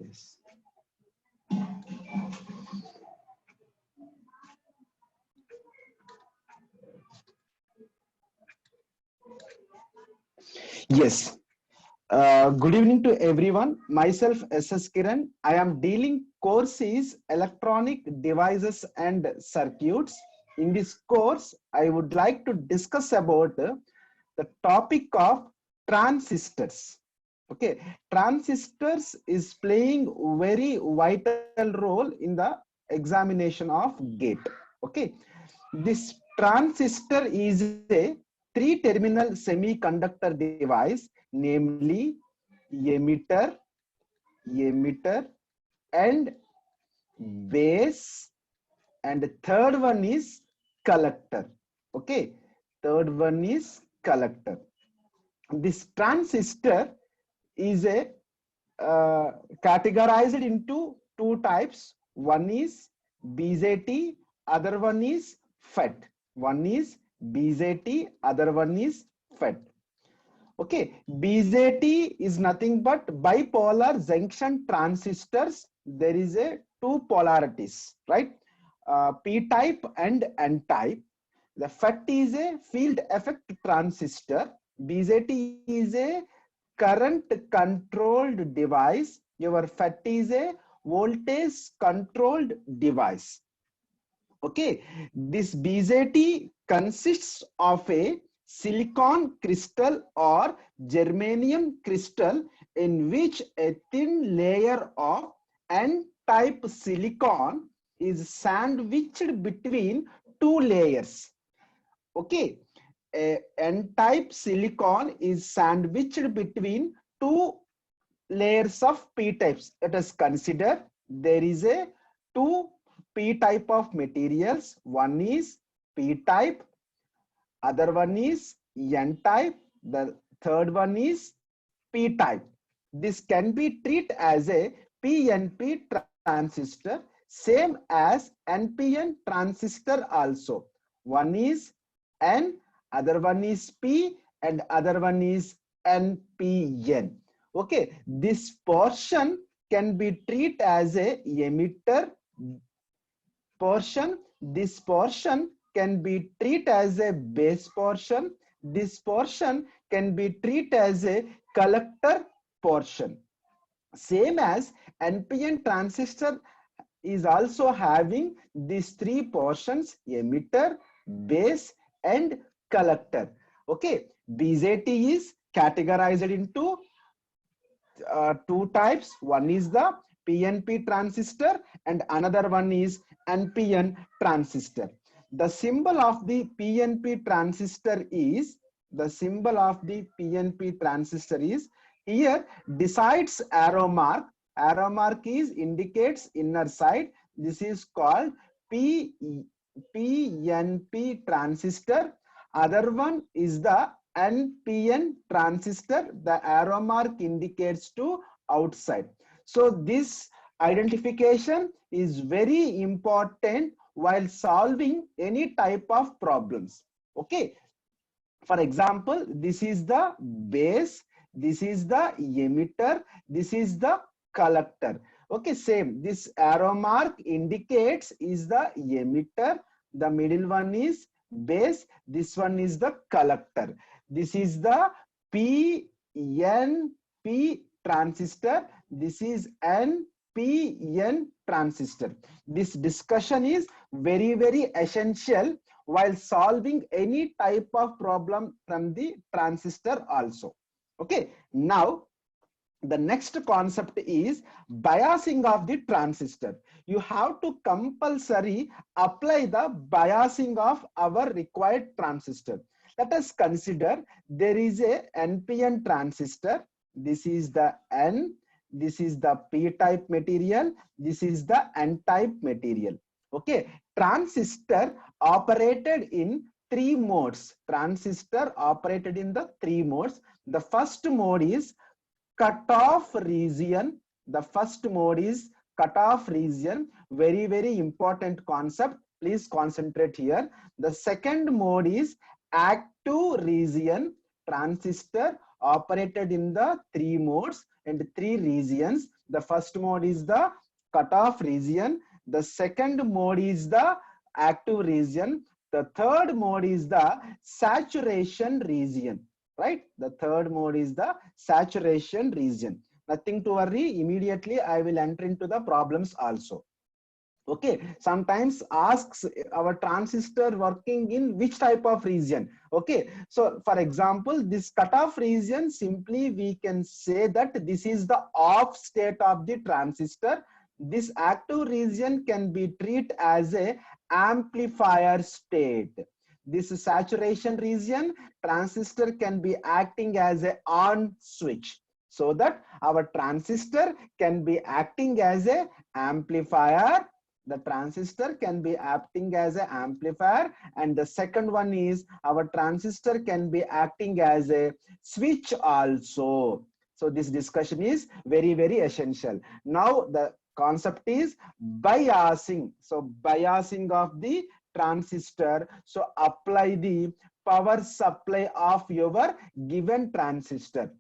Yes. Yes. Good evening to everyone. Myself, S.S. Kiran. I am dealing course is electronic devices and circuits. In this course, I would like to discuss about the topic of transistors. Okay, transistors is playing very vital role in the examination of GATE. Okay, this transistor is a three-terminal semiconductor device, namely emitter, and base, and the third one is collector. Okay, third one is collector. This transistor is a categorized into two types. One is BJT, other one is FET. One is BJT, other one is FET. Okay, BJT is nothing but bipolar junction transistors. There is a two polarities, right? P type and N type. The FET is a field effect transistor. BJT is a current controlled device. Your FET is a voltage controlled device. Okay, this BJT consists of a silicon crystal or germanium crystal in which a thin layer of N-type silicon is sandwiched between two layers. Okay, a N-type silicon is sandwiched between two layers of P types. Let us consider there is a two P type of materials. One is P type, other one is N type, the third one is P type. This can be treated as a PNP transistor, same as NPN transistor also. One is N, other one is P, and other one is NPN. Okay, this portion can be treated as a emitter portion. This portion can be treated as a base portion. This portion can be treated as a collector portion. Same as NPN transistor is also having these three portions: emitter, base, and collector. Okay, BJT is categorized into two types. One is the PNP transistor and another one is NPN transistor. The symbol of the PNP transistor is here decides arrow mark. Arrow mark is indicates inner side. This is called PNP transistor. Other one is the NPN transistor. The arrow mark indicates to outside. So this identification is very important while solving any type of problems. Okay, for example, this is the base, this is the emitter, this is the collector. Okay, same, this arrow mark indicates is the emitter, the middle one is base, this one is the collector. This is the PNP transistor, this is NPN transistor. This discussion is very essential while solving any type of problem from the transistor also. Okay, now the next concept is biasing of the transistor. You have to compulsory apply the biasing of our required transistor. Let us consider there is a NPN transistor. This is the N, this is the P type material, this is the N type material. Okay, transistor operated in three modes. Transistor operated in the three modes. The first mode is cutoff region. The first mode is cutoff region. Very important concept. Please concentrate here. The second mode is active region. Transistor operated in the three modes and three regions. The first mode is the cutoff region. The second mode is the active region. The third mode is the saturation region, right? The third mode is the saturation region. Nothing to worry. Immediately I will enter into the problems also. Okay, sometimes asks our transistor working in which type of region. Okay, so for example, this cutoff region, simply we can say that this is the off state of the transistor. This active region can be treated as a amplifier state. This saturation region, transistor can be acting as a on switch, so that our transistor can be acting as a amplifier. The transistor can be acting as an amplifier, and the second one is our transistor can be acting as a switch also. So this discussion is very, very essential. Now the concept is biasing. So biasing of the transistor. So apply the power supply of your given transistor.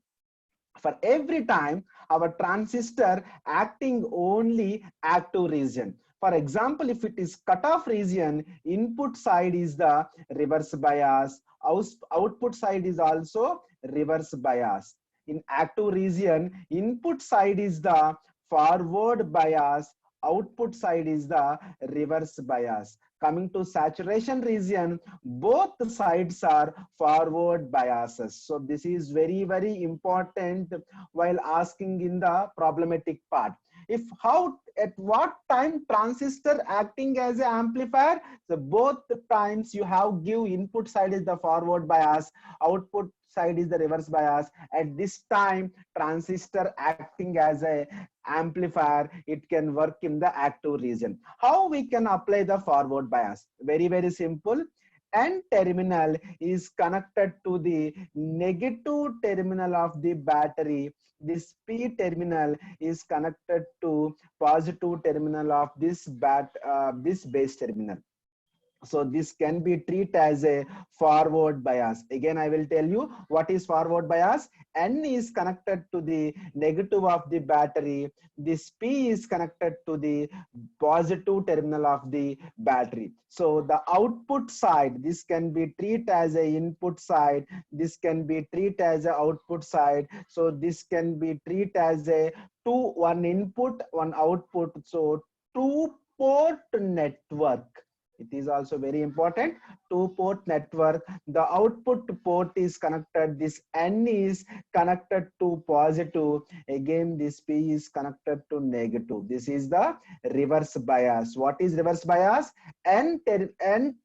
For every time our transistor acting only active region. For example, if it is cutoff region, input side is the reverse bias, output side is also reverse bias. In active region, input side is the forward bias, output side is the reverse bias. Coming to saturation region, both sides are forward biases. So this is very, very important while asking in the problematic part. If how, at what time transistor acting as an amplifier, so both the times you have give input side is the forward bias, output side is the reverse bias. At this time transistor acting as a amplifier, it can work in the active region. How we can apply the forward bias? Very, very simple. N terminal is connected to the negative terminal of the battery. This P terminal is connected to positive terminal of this base terminal. So this can be treated as a forward bias. Again, I will tell you what is forward bias. N is connected to the negative of the battery. This P is connected to the positive terminal of the battery. So the output side, this can be treated as a input side. This can be treated as a output side. So this can be treated as a one input, one output. So two port network. It is also very important. Two-port network. The output port is connected. This N is connected to positive. Again, this P is connected to negative. This is the reverse bias. What is reverse bias? N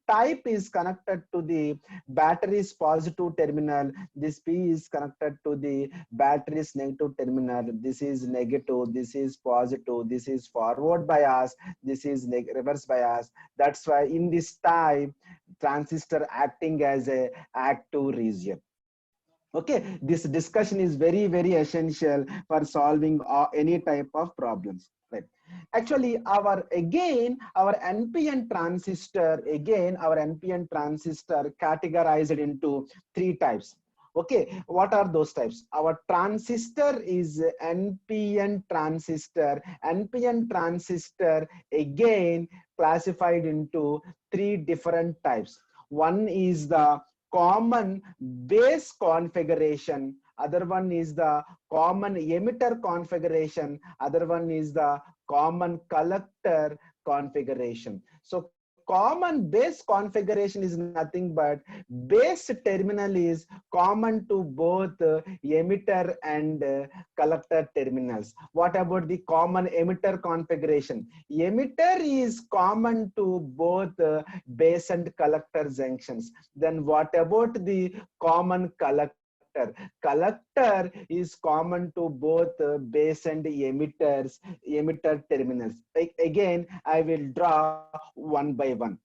type is connected to the battery's positive terminal. This P is connected to the battery's negative terminal. This is negative. This is positive. This is forward bias. This is reverse bias. That's why in this type transistor acting as a active region. Okay, this discussion is very, very essential for solving any type of problems, right? Actually our NPN transistor, categorized into three types. Okay, what are those types? Our transistor is NPN transistor. NPN transistor again classified into three different types. One is the common base configuration. Other one is the common emitter configuration. Other one is the common collector configuration. So common base configuration is nothing but base terminal is common to both emitter and collector terminals. What about the common emitter configuration? Emitter is common to both base and collector junctions. Then what about the common collector? Collector is common to both base and emitter terminals. Again, I will draw one by one.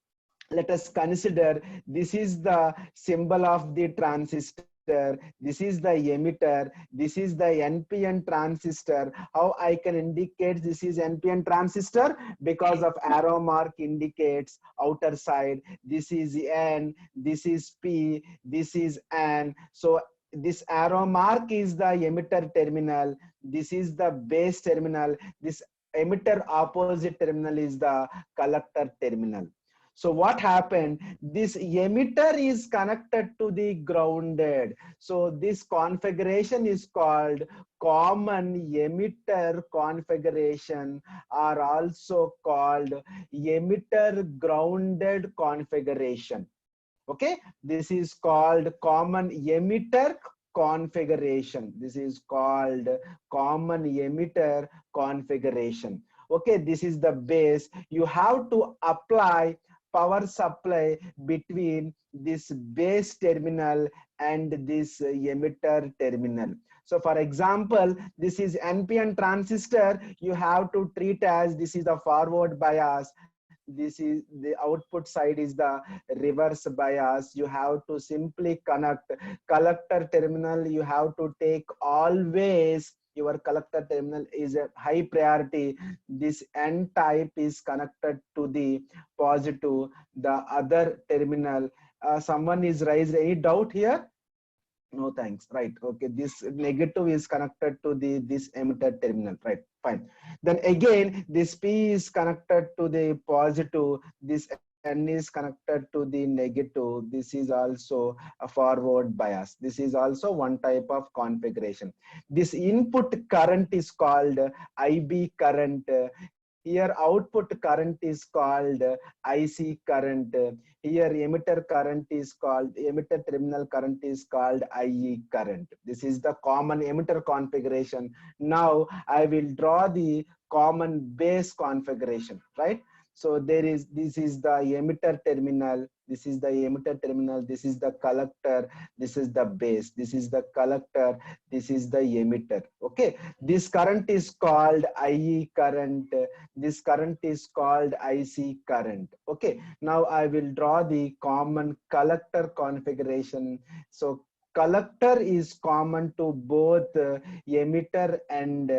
Let us consider this is the symbol of the transistor. This is the emitter. This is the NPN transistor. How I can indicate this is NPN transistor? Because of arrow mark indicates outer side. This is N. This is P. This is N. So this arrow mark is the emitter terminal. This is the base terminal. This emitter opposite terminal is the collector terminal. So what happened? This emitter is connected to the grounded. So this configuration is called common emitter configuration, or also called emitter grounded configuration. Okay, this is called common emitter configuration. This is called common emitter configuration. Okay, this is the base. You have to apply power supply between this base terminal and this emitter terminal. So for example, this is NPN transistor. You have to treat as this is the forward bias, this is the output side is the reverse bias. You have to simply connect collector terminal. You have to take always your collector terminal is a high priority. This N type is connected to the positive, the other terminal. Someone is raised any doubt here? No, thanks. Right. Okay. This negative is connected to the this emitter terminal. Right. Fine. Then again, this P is connected to the positive. This N is connected to the negative. This is also a forward bias. This is also one type of configuration. This input current is called IB current. Here output current is called IC current. Here emitter current is called, emitter terminal current is called IE current. This is the common emitter configuration. Now I will draw the common base configuration, right? So there is, this is the emitter terminal, this is the emitter terminal, this is the collector, this is the base, this is the collector, this is the emitter. Okay, this current is called IE current, this current is called IC current. Okay, now I will draw the common collector configuration. So collector is common to both emitter and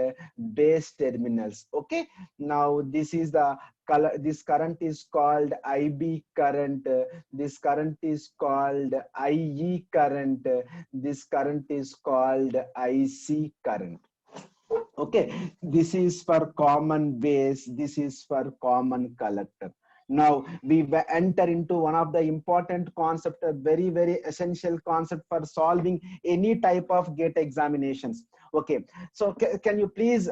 base terminals. Okay, now this is the color, this current is called IB current, this current is called IE current, this current is called IC current. Okay, this is for common base, this is for common collector. Now we enter into one of the important concept, a very, very essential concept for solving any type of gate examinations. Okay, so can you please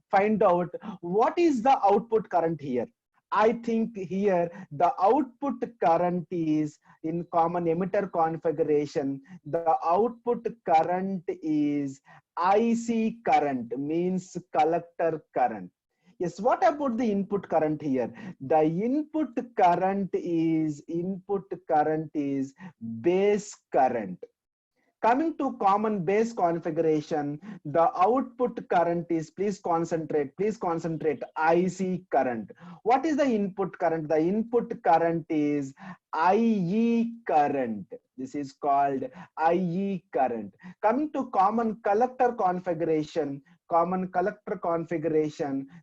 find out what is the output current here? I think here the output current is in common emitter configuration. The output current is IC current, means collector current. Yes, what about the input current here? The input current is base current. Coming to common base configuration, the output current is, please concentrate, IC current. What is the input current? The input current is IE current. This is called IE current. Coming to common collector configuration,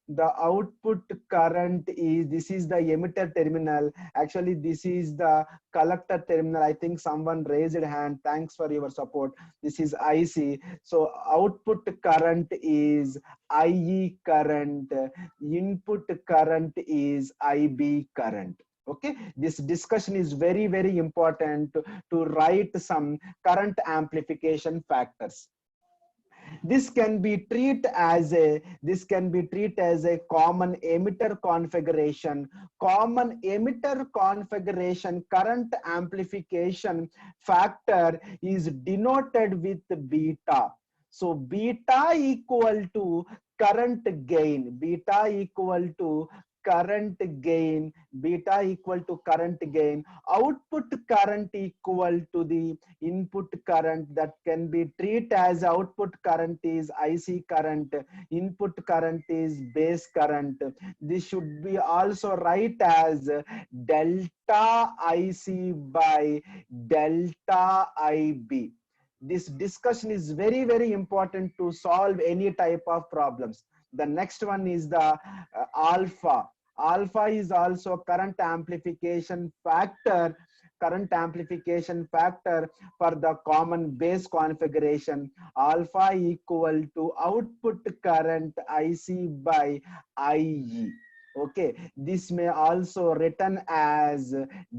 the output current is, this is the emitter terminal. Actually, this is the collector terminal. I think someone raised a hand. Thanks for your support. This is IC. So output current is IE current. Input current is IB current. Okay, this discussion is very, very important to write some current amplification factors. This can be treated as a common emitter configuration. Common emitter configuration current amplification factor is denoted with beta. So beta equal to current gain, beta equal to current gain, output current equal to the input current. That can be treated as output current is IC current, input current is base current. This should be also write as delta IC by delta IB. This discussion is very, very important to solve any type of problems. The next one is the alpha. Alpha is also current amplification factor current amplification factor for the common base configuration, alpha equal to output current IC by IE. Okay, this may also written as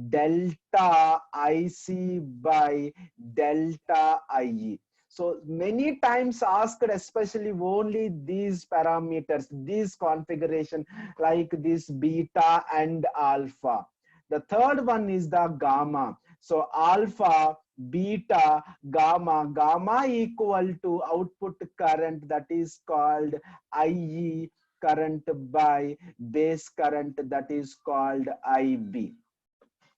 delta IC by delta IE. So many times asked, especially only these parameters, this configuration, like this beta and alpha. The third one is the gamma. So alpha, beta, gamma, gamma equal to output current, that is called IE current by base current, that is called IB.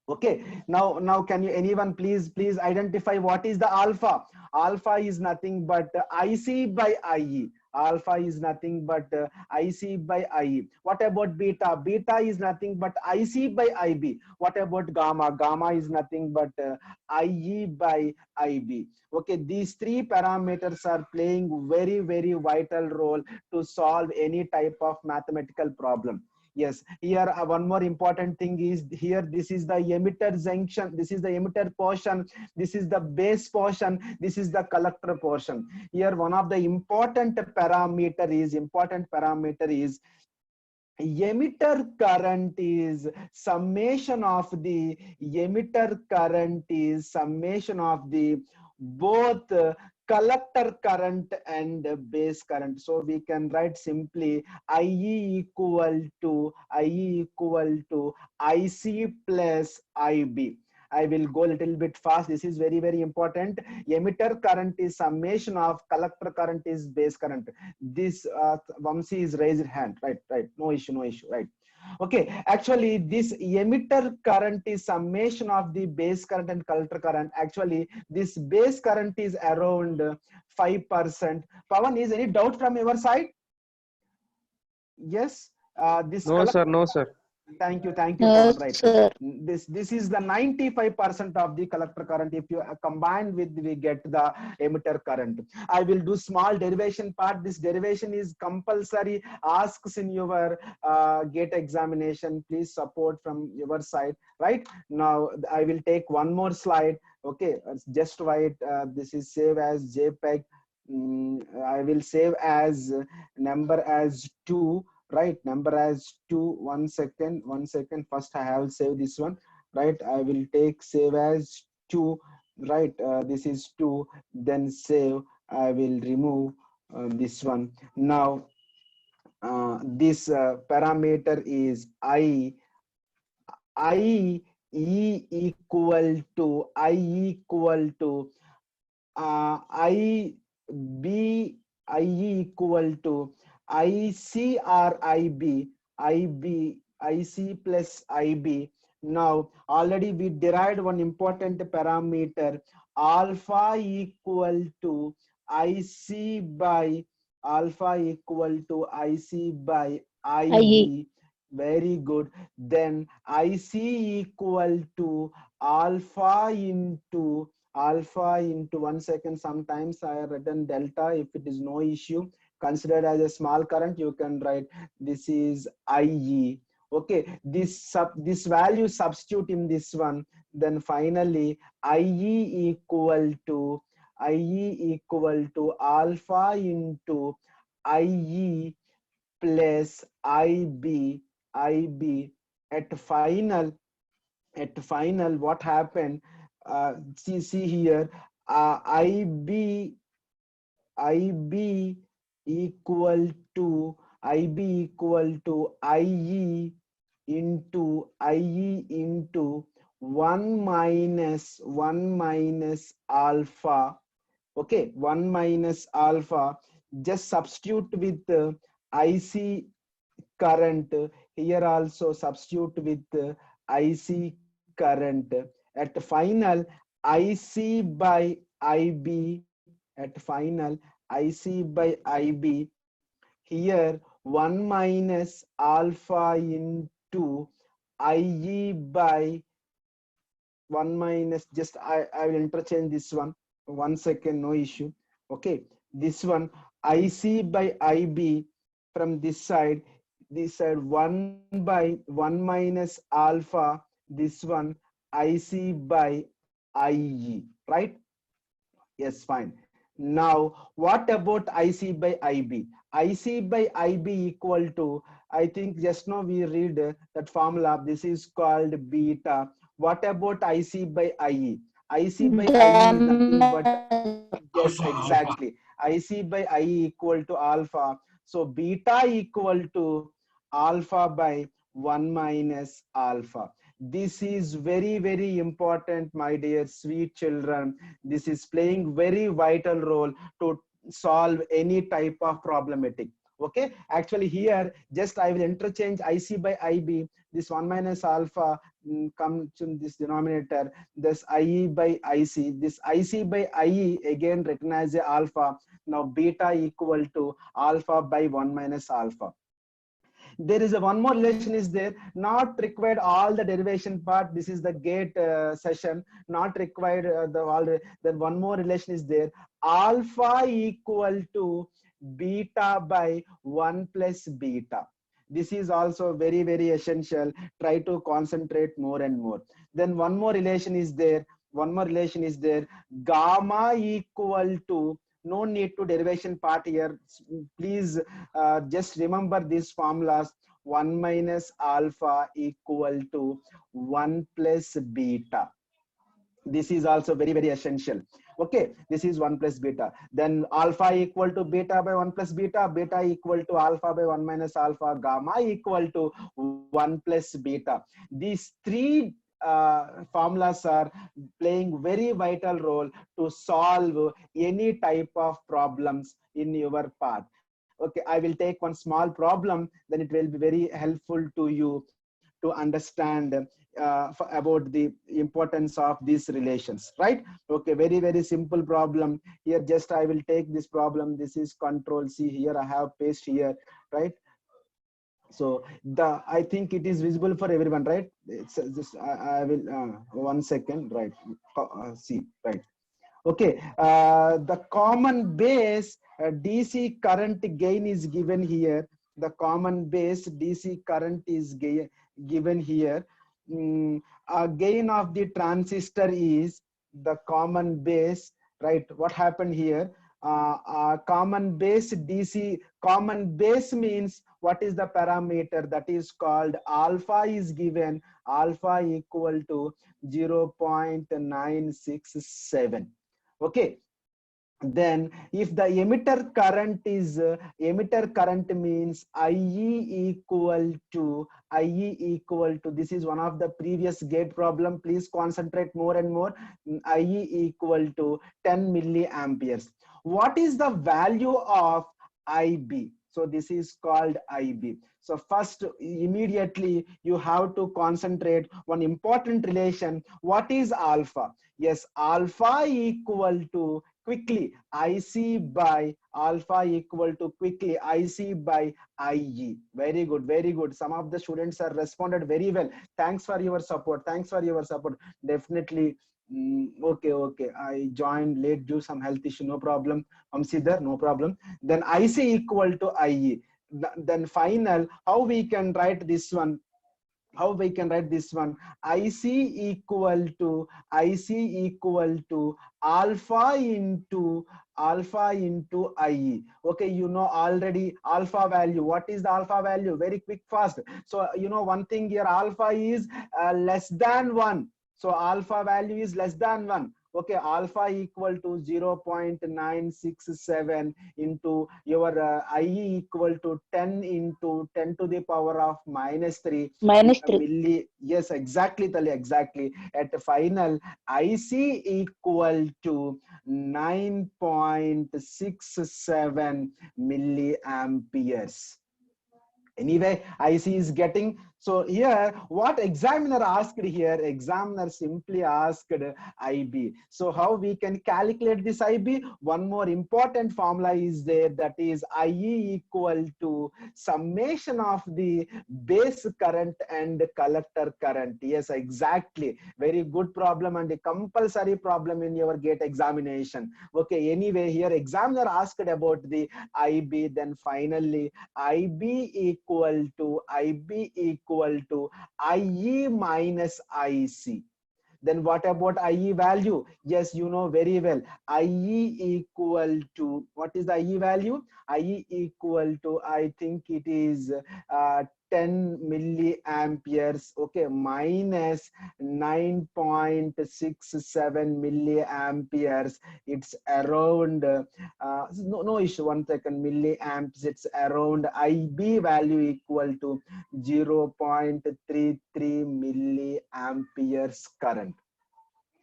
Okay, now can you anyone please identify what is the alpha? Alpha is nothing but IC by IE. Alpha is nothing but IC by IE. What about beta? Beta is nothing but IC by IB. What about gamma? Gamma is nothing but IE by IB. Okay, these three parameters are playing very vital role to solve any type of mathematical problem. Yes, here one more important thing is here, this is the emitter junction, this is the emitter portion, this is the base portion, this is the collector portion. Here one of the important parameter is emitter current is summation of the both collector current and base current. So we can write simply IE equal to IC plus IB. I will go a little bit fast. This is very important. Emitter current is summation of collector current is base current. This Vamsi is raised hand, right? No issue, right? Okay, actually this emitter current is summation of the base current and collector current. Actually this base current is around 5%. Pawan, is any doubt from your side? Yes. This No, sir. No, sir. Thank you, Pawan. No, Right. sir. This is the 95% of the collector current. If you combine with, we get the emitter current. I will do small derivation part. This derivation is compulsory, asks in your GATE examination. Please support from your side. Right now, I will take one more slide. Okay, just write. This is save as JPEG. I will save as number as 2. Right, number as 2. One second. First I have saved this one. Right, I will take save as 2. Right, this is 2. Then save. I will remove this one. Now this parameter is I E equal to IB equal to IC or IC plus IB. Now already we derived one important parameter, alpha equal to IC by IB. Very good. Then IC equal to alpha into 1 second. Sometimes I have written delta. If it is no issue, considered as a small current, you can write this is IE. Okay, this value substitute in this one. Then finally IE equal to alpha into IE plus IB. At final what happened, see here, IB equal to IE into 1 minus alpha. Okay, 1 minus alpha. Just substitute with IC current. Here also substitute with IC current. At final IC by IB. Here 1 minus alpha into IE by 1 minus, just I will interchange this one. 1 second, no issue. Okay, this one IC by IB from this side 1 by 1 minus alpha, this one IC by IE, right? Yes, fine. Now, what about IC by IB? IC by IB equal to, I think just now we read that formula. This is called beta. What about IC by IE? IC by IE is nothing but, yes, exactly. IC by IE equal to alpha. So beta equal to alpha by 1 minus alpha. This is very, very important, my dear sweet children. This is playing very vital role to solve any type of problematic. Okay, actually here just I will interchange IC by IB. This 1 minus alpha comes in this denominator. This IE by IC. This IC by IE again written as a alpha. Now beta equal to alpha by 1 minus alpha. There is a one more relation is there, not required all the derivation part. This is the gate session, not required the all. Then one more relation is there, alpha equal to beta by 1 plus beta. This is also very, very essential. Try to concentrate more and more. Then one more relation is there, gamma equal to, no need to derivation part here. Please just remember these formulas. 1 minus alpha equal to 1 plus beta. This is also very, very essential. Okay, this is 1 plus beta. Then alpha equal to beta by 1 plus beta, beta equal to alpha by 1 minus alpha, gamma equal to 1 plus beta. These three formulas are playing very vital role to solve any type of problems in your path. Okay, I will take one small problem, then it will be very helpful to you to understand about the importance of these relations, right? Okay, very, very simple problem. Here just I will take this problem. This is control C. Here I have paste here, right? So the, I think it is visible for everyone, right? It's just I will 1 second, right? See, right? Okay, the common base DC current gain is given here. The common base DC current is given here. Gain of the transistor is the common base, right? What happened here? Common base DC, common base means what is the parameter? That is called alpha is given, alpha equal to 0.967. Okay, then if the emitter current is emitter current means IE equal to, this is one of the previous gate problem. Please concentrate more and more. IE equal to 10 milliamperes. What is the value of IB? So this is called IB. So first, immediately you have to concentrate one important relation. What is alpha? Yes, alpha equal to, quickly, IC by alpha equal to, quickly, IC by IE. Very good, very good. Some of the students have responded very well. Thanks for your support. Thanks for your support. Definitely. Okay, okay. I joined late due some health issue. No problem. Sidhar, no problem. Then IC equal to IE. Then final, how we can write this one? How we can write this one? IC equal to alpha into IE. Okay, you know already alpha value. What is the alpha value? Very quick, fast. So you know one thing here, alpha is less than 1. So alpha value is less than 1. Okay, alpha equal to 0.967 into your IE equal to 10 into 10 to the power of -3 -3. milli. Yes, exactly, Tali, exactly. At the final, IC equal to 9.67 milliamperes. Anyway, IC is getting. So here, what examiner asked here? Examiner simply asked IB. So how we can calculate this IB? One more important formula is there, that is IE equal to summation of the base current and collector current. Yes, exactly. Very good problem and a compulsory problem in your gate examination. Okay, anyway, here examiner asked about the IB. Then finally, IB equal to IE minus IC. Then what about IE value? Yes, you know very well. IE equal to, what is the IE value? IE equal to, I think it is 10 milliamperes, okay, minus 9.67 milliamperes. It's around, no issue, 1 second, milliamps, it's around IB value equal to 0.33 milliamperes current.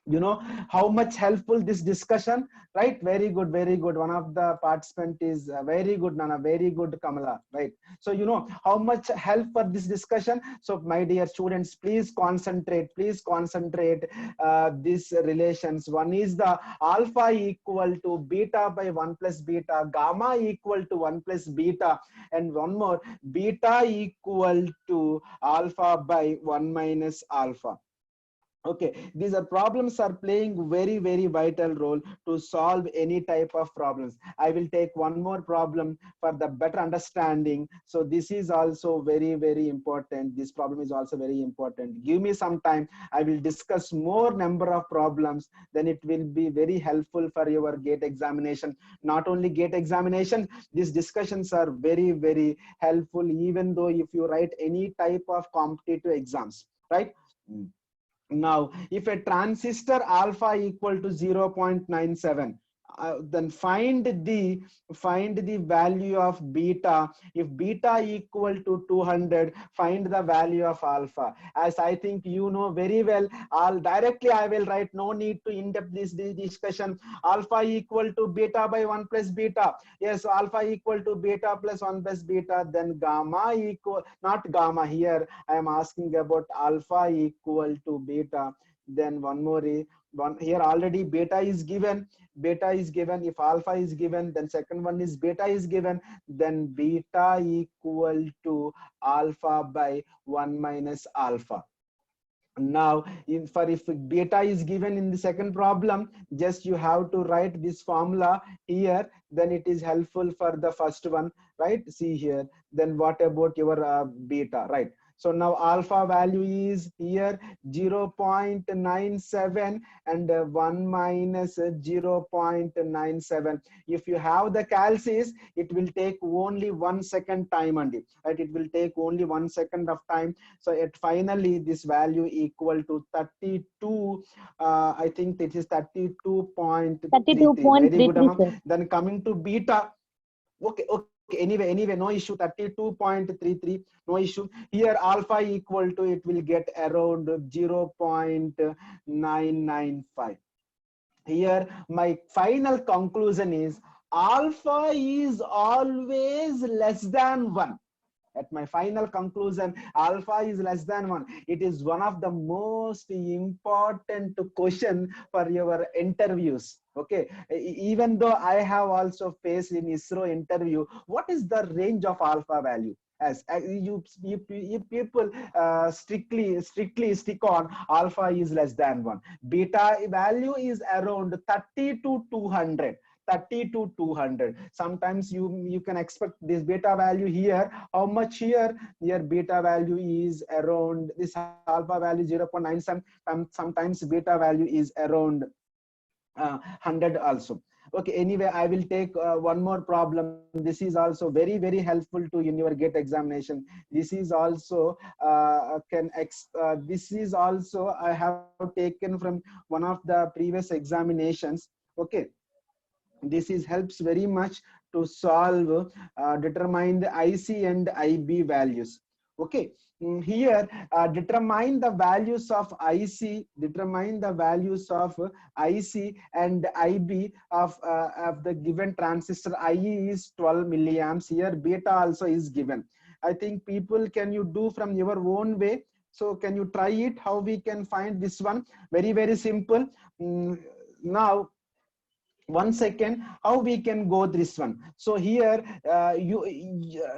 You know how much helpful this discussion, right? Very good, very good. One of the participant is very good, Nana, very good, Kamala, right? So you know how much help for this discussion. So my dear students, please concentrate, these relations. One is the alpha equal to beta by 1 plus beta, gamma equal to 1 plus beta, and one more, beta equal to alpha by 1 minus alpha. Okay, these are problems are playing very, very vital role to solve any type of problems. I will take one more problem for the better understanding. So this is also very, very important. This problem is also very important. Give me some time. I will discuss more number of problems. Then it will be very helpful for your GATE examination. Not only GATE examination, these discussions are very, very helpful, even though if you write any type of competitive exams, right? Now, if a transistor alpha equal to 0.97, then find the value of beta. If beta equal to 200, find the value of alpha. As I think you know very well, I'll directly I will write, no need to in-depth this discussion. Alpha equal to beta by 1 plus beta. Yes, alpha equal to beta plus 1 plus beta. Then gamma equal, not gamma here, I am asking about alpha equal to beta. Then one more, one here already beta is given. If alpha is given, then second one is beta is given, then beta equal to alpha by 1 minus alpha. Now if beta is given in the second problem, just you have to write this formula here, then it is helpful for the first one, right? See here. Then what about your beta, right? So now alpha value is here 0.97 and 1 minus 0.97. If you have the calculus, it will take only 1 second time only, right? It will take only 1 second of time. So it finally this value equal to 32. I think it is 32.33. Very good, Amma. Then coming to beta. Okay. Anyway, no issue. 32.33, no issue. Here alpha equal to, it will get around 0.995. Here my final conclusion is alpha is always less than 1. At my final conclusion, alpha is less than 1. It is one of the most important question for your interviews. Okay, even though I have also faced in ISRO interview, what is the range of alpha value? As you people strictly stick on alpha is less than 1. Beta value is around 30 to 200. 30 to 200. Sometimes you can expect this beta value here. How much here? Here beta value is around, this alpha value 0.97. Sometimes beta value is around 100 also. Okay, anyway, I will take one more problem. This is also very, very helpful to in your GATE examination. This is also this is also I have taken from one of the previous examinations. Okay, this is helps very much to solve, determine the IC and IB values. Okay, here determine the values of IC, and IB of the given transistor. IE is 12 milliamps. Here beta also is given. I think people, can you do from your own way? So can you try it? How we can find this one? Very, very simple. Now, 1 second, how we can go this one? So here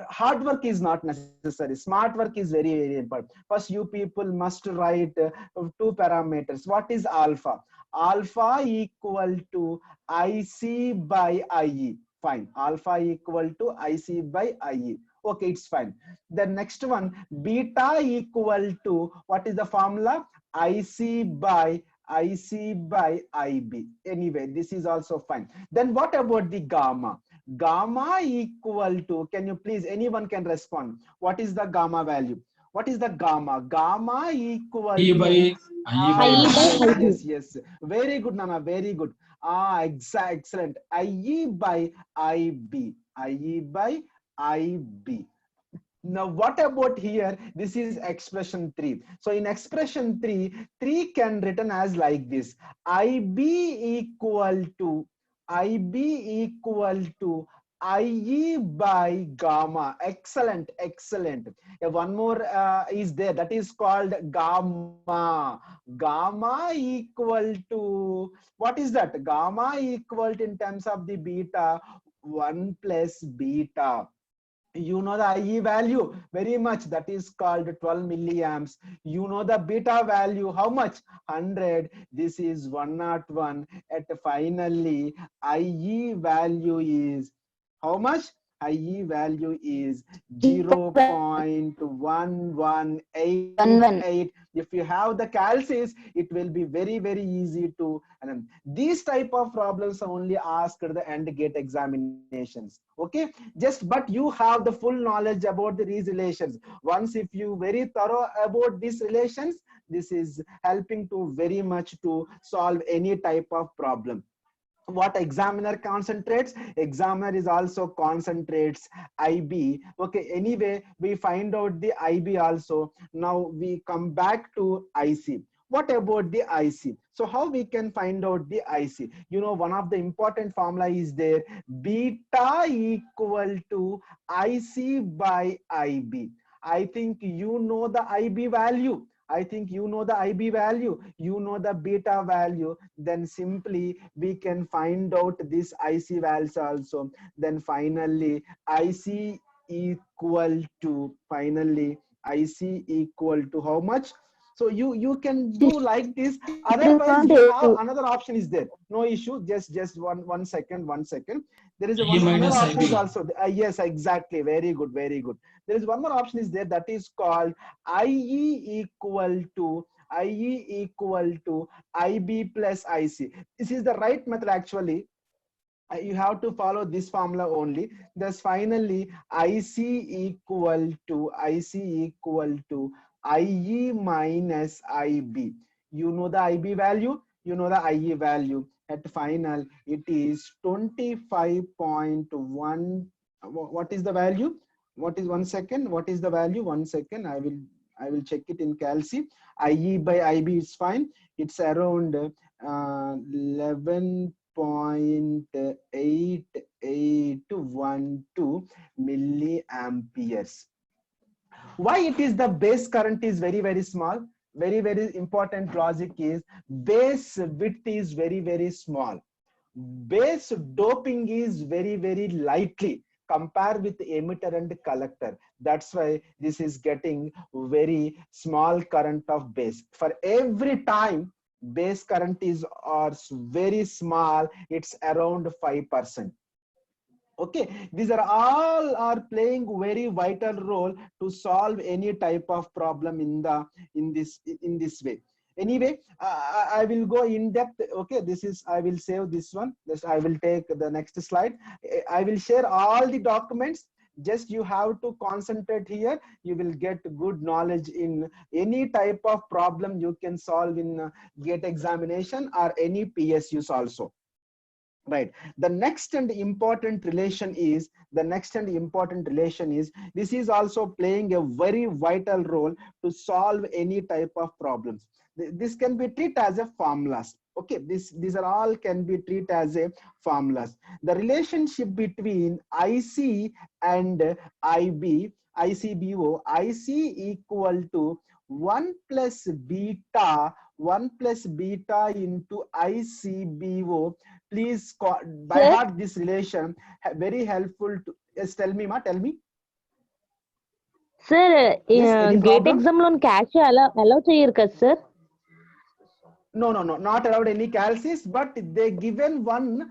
hard work is not necessary, smart work is very, very important. First, you people must write 2 parameters. What is alpha? Alpha equal to IC by IE. Fine. Alpha equal to IC by IE. Okay, it's fine. The next one, beta equal to, what is the formula? IC by IB. Anyway, this is also fine. Then what about the gamma? Gamma equal to, can you please, anyone can respond. What is the gamma value? What is the gamma? Gamma equal IE to, by IE by yes, yes. Very good, Nana, very good. Excellent. IE by IB. IE by IB. Now, what about here? This is expression 3. So in expression 3, 3 can written as like this. IB equal to IE by gamma. Excellent, excellent. One more is there, that is called gamma. Gamma equal to, what is that? Gamma equal to, in terms of the beta, 1 plus beta. You know the IE value very much, that is called 12 milliamps. You know the beta value, how much? 100. This is 101. At finally IE value is how much? IE value is 0.1188. If you have the calculus, it will be very, very easy to, and these type of problems are only asked at the end gate examinations. Okay, just but you have the full knowledge about these relations. Once if you very thorough about these relations, this is helping to very much to solve any type of problem. What examiner concentrates, examiner is also concentrates IB. Okay, anyway, we find out the IB also. Now we come back to IC. What about the IC? So how we can find out the IC? You know, one of the important formula is there, beta equal to IC by IB. I think you know the IB value. I think you know the IB value, you know the beta value, then simply we can find out this IC values also. Then finally IC equal to, how much? So you can do like this. Otherwise, you have another option is there. No issue. Just one second. There is IE one another minus option is IB. also. Yes, exactly. Very good. Very good. There is one more option is there, that is called IE equal to IB plus IC. This is the right method actually. You have to follow this formula only. Thus finally IC equal to IE minus IB. You know the IB value, you know the IE value. At final it is 25.1. What is the value? What is, one second, what is the value? One second, I will check it in calci. IE by IB is fine. It's around 11.8812 milliamperes. Why it is the base current is very, very small? Very, very important logic is base width is very, very small. Base doping is very, very lightly compared with emitter and collector. That's why this is getting very small current of base. For every time base current is very small, it's around 5%. Okay, these are all are playing very vital role to solve any type of problem in this way. Anyway, I will go in depth. Okay, this is, I will save this one. This I will take the next slide. I will share all the documents. Just you have to concentrate here. You will get good knowledge in any type of problem you can solve in GATE examination or any PSUs also. Right. The next and important relation is, this is also playing a very vital role to solve any type of problems. This can be treated as a formulas. Okay, these are all can be treated as a formulas. The relationship between IC and IB, ICBO, IC equal to 1 plus beta into ICBO. Please by heart this relation, very helpful to. Yes, tell me, ma, tell me. Sir, Yes, any GATE problem? exam loan cache allow cheyirka sir? No, not allowed any calculus, but they given one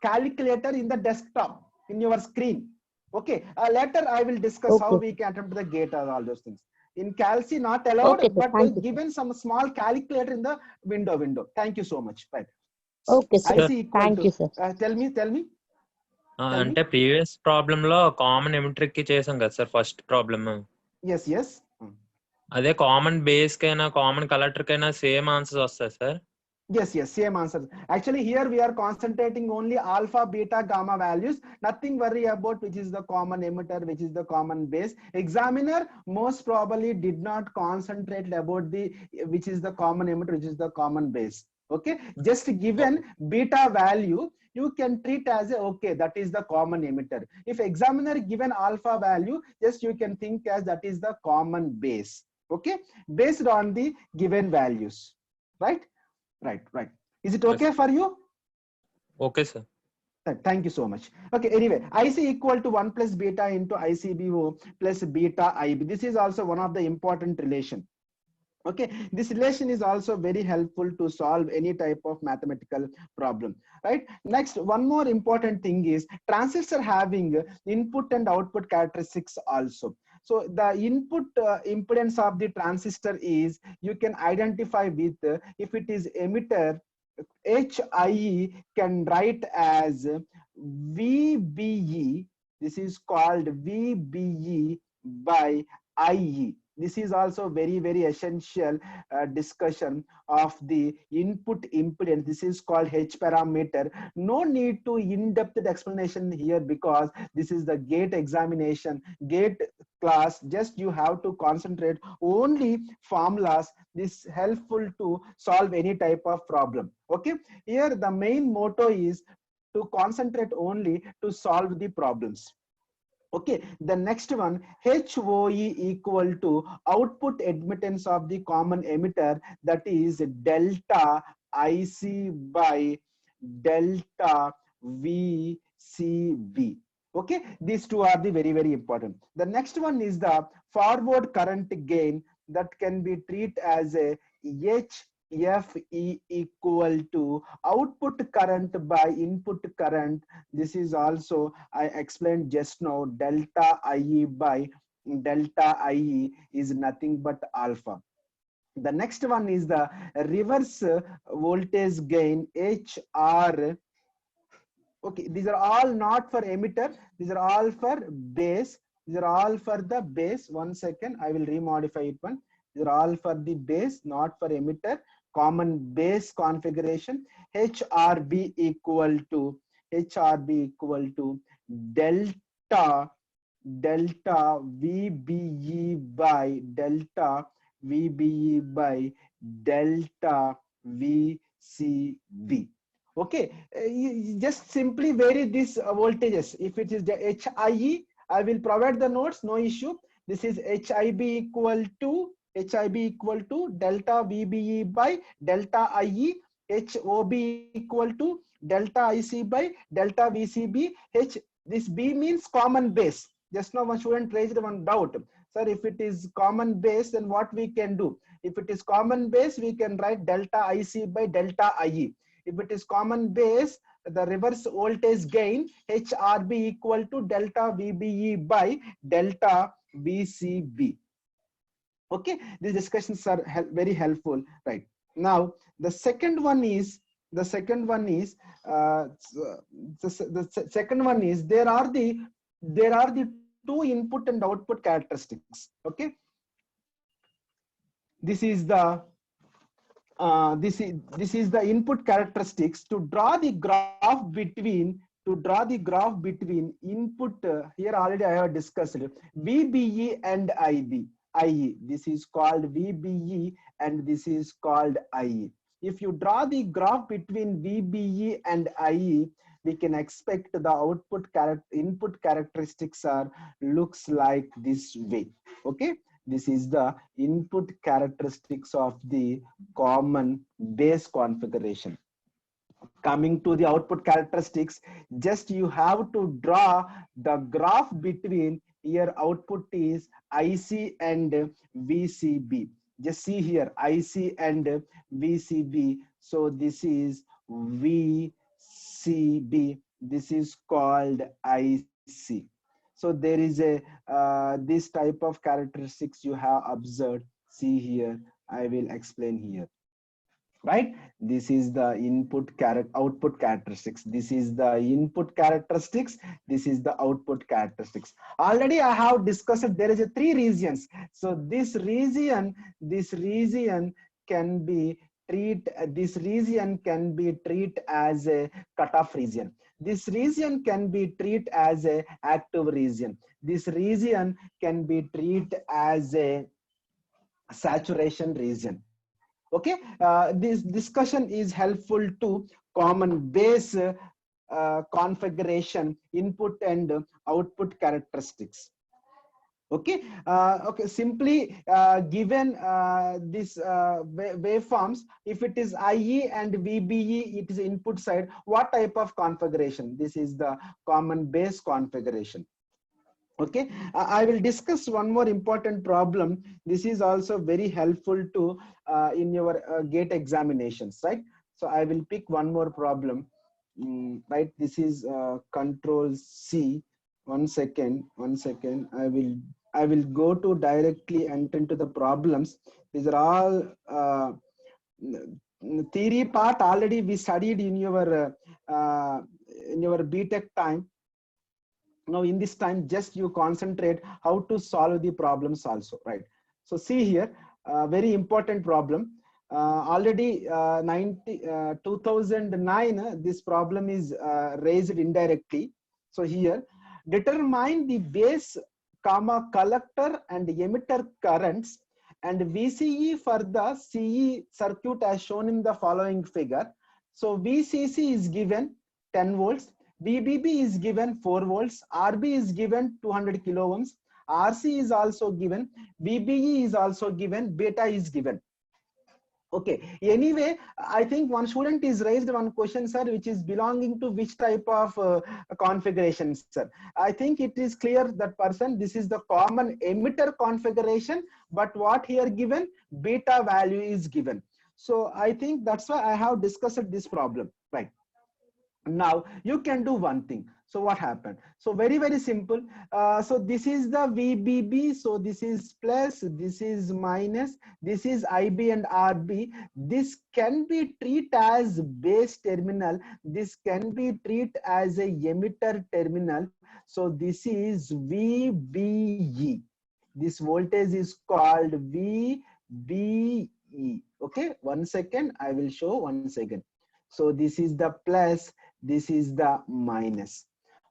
calculator in the desktop in your screen. Okay, later I will discuss how we can attempt the GATE or all those things. In Calci, not allowed, Okay, sir. but Thank you, sir. given some small calculator in the window. Thank you so much. Right. Okay, sir. IC Sir, equal Thank to, you, sir. tell me, tell me. అంటే previous problem లో common emitter కి చేసాం కదా sir first problem. Yes, yes. అదే common base కైనా common collector కైనా same answers వస్తాయి sir? Yes, same answer. Actually, here we are concentrating only alpha, beta, gamma values. Nothing worry about which is the common emitter, which is the common base. Examiner most probably did not concentrate about the which is the common emitter, which is the common base. Okay, just given beta value, you can treat as a okay, that is the common emitter. If examiner given alpha value, just you can think as that is the common base. Okay, based on the given values, right? Right. Is it okay for you? Okay sir. Thank you so much. Okay, anyway, IC equal to 1 plus beta into ICBO plus beta IB. This is also one of the important relation. Okay, this relation is also very helpful to solve any type of mathematical problem, right? Next, one more important thing is transistor having input and output characteristics also. So the input impedance of the transistor is, you can identify with if it is emitter, HIE can write as VBE. This is called VBE by IE. This is also very essential discussion of the input impedance. This is called H parameter. No need to in-depth explanation here because this is the gate examination, gate class. Just you have to concentrate only formulas. This helpful to solve any type of problem. Okay, here the main motto is to concentrate only to solve the problems. Okay, the next one, HOE equal to output admittance of the common emitter, that is delta IC by delta VCB. Okay, these two are the very important. The next one is the forward current gain, that can be treated as a HFE equal to output current by input current. This is also, I explained just now, delta IE by delta IE is nothing but alpha. The next one is the reverse voltage gain, HR. Okay, these are all not for emitter, these are all for base. These are all for the base. 1 second, I will remodify it one. These are all for the base, not for emitter. Common base configuration, HRB equal to delta VBE by delta VBE by delta VCB. Okay, you just simply vary these voltages. If it is the HIE, I will provide the notes, no issue. This is HIB equal to delta VBE by delta IE, HOB equal to delta IC by delta VCB. This B means common base. Just now one student raised one doubt. Sir, if it is common base, then what we can do? If it is common base, we can write delta IC by delta IE. If it is common base, the reverse voltage gain, HRB equal to delta VBE by delta VCB. Okay, these discussions are very helpful. Right now, the second one is there are the two input and output characteristics. Okay, this is the this is the input characteristics. To draw the graph between input, here already I have discussed VBE and IE. This is called VBE and this is called IE. If you draw the graph between VBE and IE, we can expect the input characteristics looks like this way. Okay, this is the input characteristics of the common base configuration. Coming to the output characteristics, just you have to draw the graph between, here output is IC and VCB. Just see here, IC and VCB. So this is VCB. This is called IC. So there is a this type of characteristics you have observed. See here, I will explain here. Right, this is the output characteristics. This is the input characteristics, this is the output characteristics. Already I have discussed there is a 3 regions. So this region can be treated as a cutoff region. This region can be treated as a active region. This region can be treated as a saturation region. Okay, this discussion is helpful to common base configuration, input and output characteristics. Okay, okay, simply given this waveforms, if it is IE and VBE, it is input side, what type of configuration? This is the common base configuration. Okay, I will discuss one more important problem. This is also very helpful to in your gate examinations, right? So I will pick one more problem. Right, this is control C. One second. I will go to directly enter into the problems. These are all theory part already we studied in your BTech time. Now in this time, just you concentrate how to solve the problems also, right? So see here, very important problem. Already 2009, this problem is raised indirectly. So here, determine the base, collector and emitter currents and VCE for the CE circuit as shown in the following figure. So VCC is given 10 volts. VBB is given 4 volts, RB is given 200 kilo ohms, RC is also given, VBE is also given, beta is given. Okay, anyway, I think one student is raised one question, sir, which is belonging to which type of configuration, sir. I think it is clear that person, this is the common emitter configuration, but what here given, beta value is given. So I think that's why I have discussed this problem, right? Now you can do one thing. So what happened? So very simple. So this is the VBB. So this is plus, this is minus, this is IB and RB. This can be treated as base terminal. This can be treated as a emitter terminal. So this is VBE. This voltage is called VBE. Okay, 1 second. I will show 1 second. So this is the plus, this is the minus.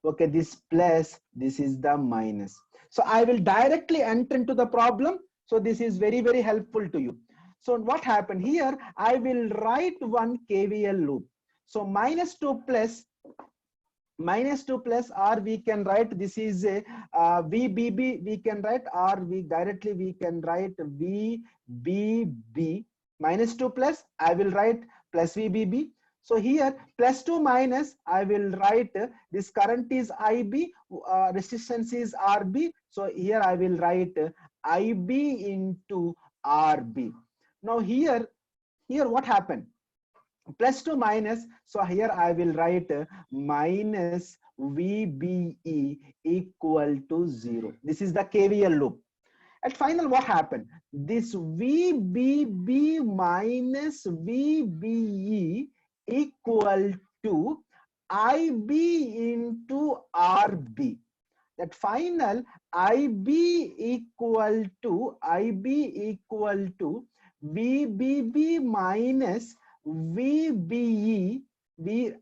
Okay, this plus, this is the minus. So I will directly enter into the problem. So this is very helpful to you. So what happened here? I will write one KVL loop. So minus 2 plus, or we can write this is a VBB, we can write, or we can write VBB. Minus 2 plus, I will write plus VBB. So here plus 2 minus, I will write this current is IB, resistance is RB. So here I will write IB into RB. Now here what happened? Plus 2 minus, so here I will write minus VBE equal to 0. This is the KVL loop. At final, what happened? This VBB minus VBE equal to IB into RB. That final IB equal to VBB minus VBE.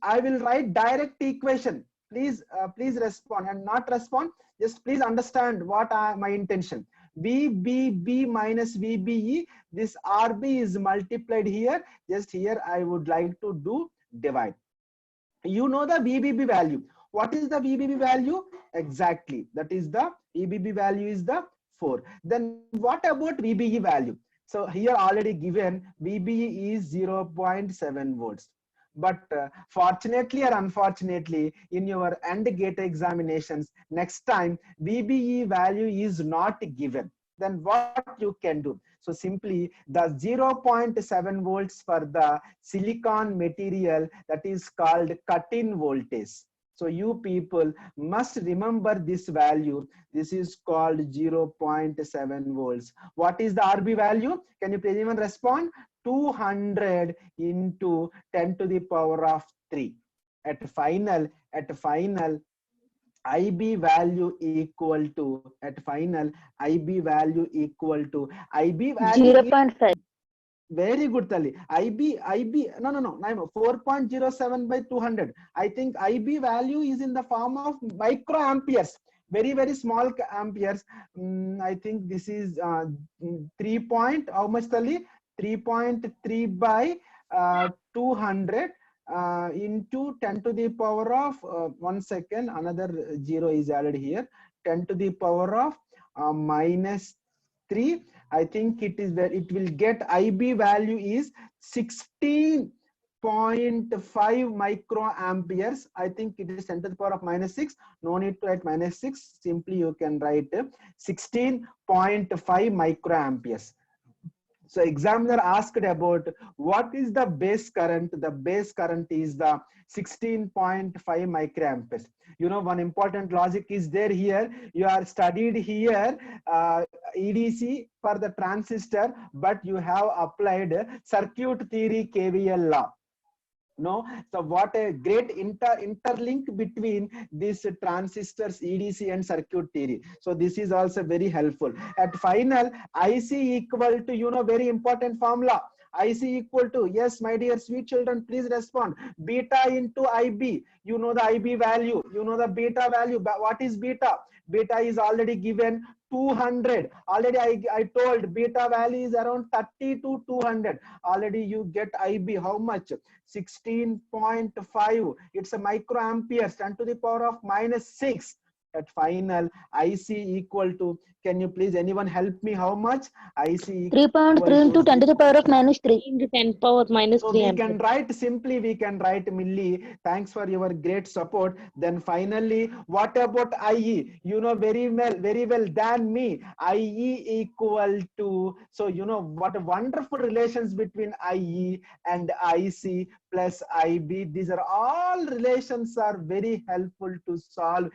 I will write direct equation. Please respond, and not respond. Just please understand what my intention. VBB minus VBE, this RB is multiplied here. Just here I would like to do divide. You know the VBB value. What is the VBB value? Exactly. That is the VBB value is the 4. Then what about VBE value? So here already given VBE is 0.7 volts. But fortunately or unfortunately, in your AND gate examinations, next time VBE value is not given. Then what you can do? So simply the 0.7 volts for the silicon material, that is called cut-in voltage. So you people must remember this value. This is called 0.7 volts. What is the RB value? Can you please anyone respond? 200 into 10 to the power of 3. At final, IB value equal to, at final, IB value equal to, IB value 0.5. very good, Tali. IB, no, 4.07 by 200. I think IB value is in the form of microamperes, very, very small amperes. I think this is 3 point, how much, Tali? 3.3 by 200 into 10 to the power of, 1 second, another 0 is added here, 10 to the power of minus 3. I think it is where it will get IB value is 16.5 microamperes. I think it is 10 to the power of minus 6. No need to write minus 6. Simply you can write 16.5 microamperes. So examiner asked about what is the base current. The base current is the 16.5 microamperes. You know, one important logic is there here. You are studied here EDC for the transistor, but you have applied circuit theory KVL law. No, so what a great interlink between these transistors, EDC and circuit theory. So this is also very helpful. At final, IC equal to, you know, very important formula. IC equal to, yes, my dear sweet children, please respond. Beta into IB. You know the IB value. You know the beta value. But what is beta? Beta is already given 200. Already I told beta value is around 30 to 200. Already you get IB. How much? 16.5. It's a microamperes, 10 to the power of minus 6. At final, IC equal to, can you please anyone help me, how much? IC 3.3 into 10 to the power of minus 3. Into 10 power minus so 3 we ampere. can write simply, we can write milli. Thanks for your great support. Then finally, what about IE? You know very well than me. IE equal to, so you know what a wonderful relations between IE and IC plus IB. These are all relations are very helpful to solve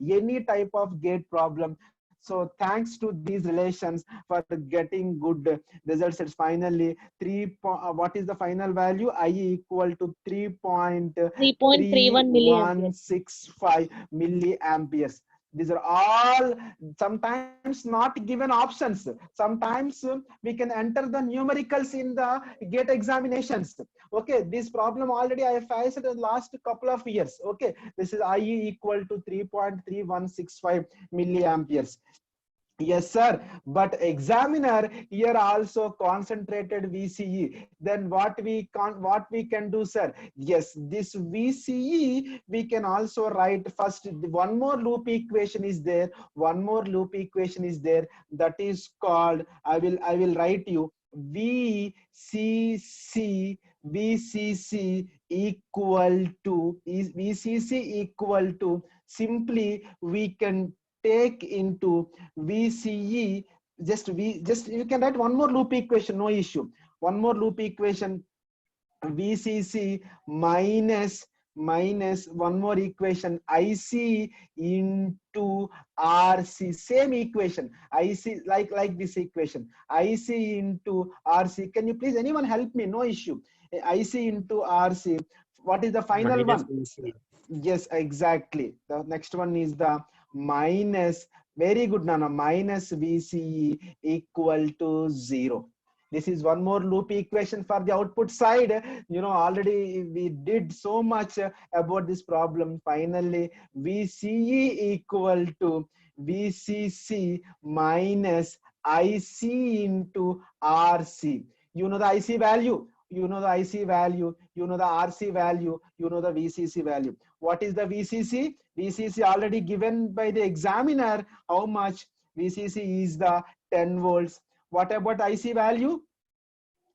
any type of gate problem. So thanks to these relations for getting good results. It's finally what is the final value? IE equal to 3.31 milliamperes. 3.3165 milliamperes. These are all sometimes not given options. Sometimes we can enter the numericals in the gate examinations. Okay, this problem already I faced in the last couple of years. Okay, this is IE equal to 3.3165 milliamperes. Yes, sir. But examiner here also concentrated VCE. Then what we can do, sir? Yes, this VCE we can also write first. One more loop equation is there. One more loop equation is there. That is called. I will write you VCC equal to simply we can take into VCE, just you can write one more loop equation, no issue. One more loop equation, VCC minus one more equation, IC into RC, same equation, IC like this equation, IC into RC. Can you please anyone help me? No issue. IC into RC. What is the final Minus one? VC. Yes, exactly. The next one is the minus, very good, Nana, minus VCE equal to 0. This is one more loop equation for the output side. You know, already we did so much about this problem. Finally, VCE equal to VCC minus IC into RC. You know the IC value. You know the IC value, you know the RC value, you know the VCC value. What is the VCC? VCC already given by the examiner. How much? VCC is the 10 volts. What about IC value?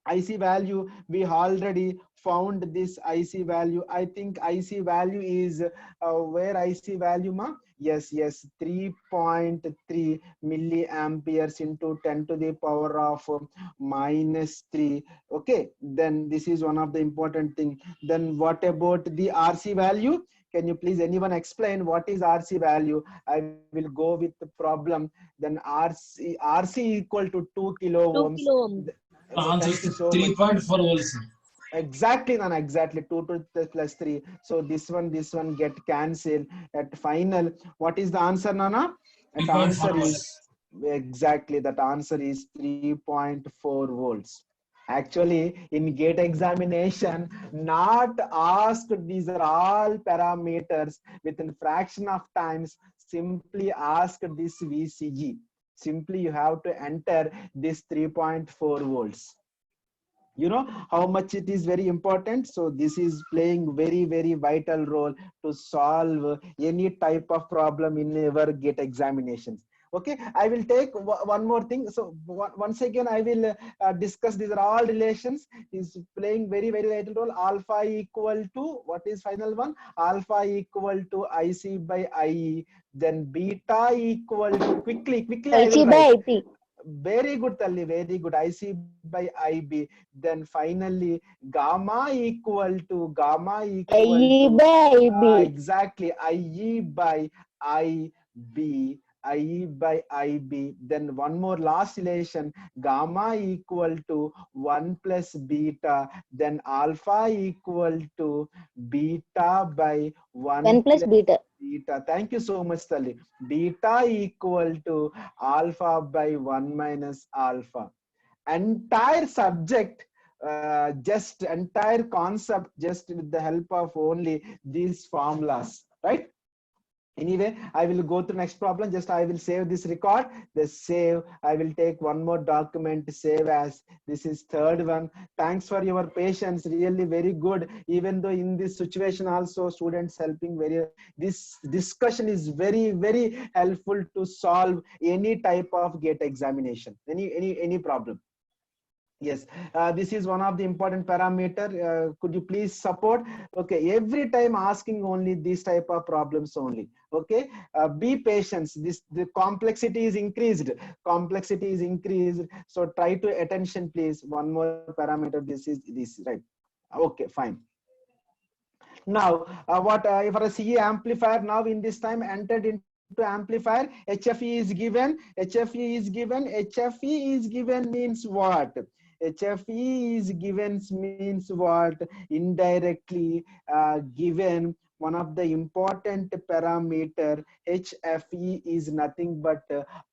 IC value, we already found this IC value. I think IC value is where IC value, ma? Yes, 3.3 milliamperes into 10 to the power of minus 3. Okay, then this is one of the important thing. Then what about the RC value? Can you please anyone explain what is RC value? I will go with the problem. Then RC equal to 2 kilo 2 ohms. kilo ohm. Answer Thank you is so much. 3.4 volts. Exactly, Nana, exactly. 2 to plus 3. So this one get cancelled. At final, what is the answer, Nana? At 3.4 answer is volts. exactly that answer is 3.4 volts. Actually, in gate examination, not asked, these are all parameters within fraction of times. Simply ask this VCG. Simply you have to enter this 3.4 volts. You know how much it is very important. So this is playing very vital role to solve any type of problem in our gate examinations. Okay, I will take one more thing. So once again I will discuss, these are all relations is playing very vital role. Alpha equal to, what is final one? Alpha equal to IC by IE. Then beta equal to, quickly I will IC by write. IP. Very good, Talli, very good. IC by IB. Then finally, gamma equal to IE by IB. exactly, IE by IB. IE by IB. Then one more last relation, gamma equal to 1 plus beta. Then alpha equal to beta by 1 1 plus beta. beta. Thank you so much, Tali. Beta equal to alpha by 1 minus alpha. Entire subject, just entire concept, just with the help of only these formulas, right? Anyway, I will go to next problem. Just I will save this record. The save. I will take one more document to save as. This is third one. Thanks for your patience. Really very good. Even though in this situation also students helping very. This discussion is very helpful to solve any type of gate examination. Any problem. Yes, this is one of the important parameter. Could you please support? Okay, every time asking only this type of problems only. Okay, be patient. The complexity is increased. Complexity is increased. So try to attention, please. One more parameter. This is this, right? Okay, fine. Now, what for a CE amplifier? Now in this time entered into amplifier, HFE is given. HFE is given. HFE is given means what? HFE is given means what? Indirectly given one of the important parameter. HFE is nothing but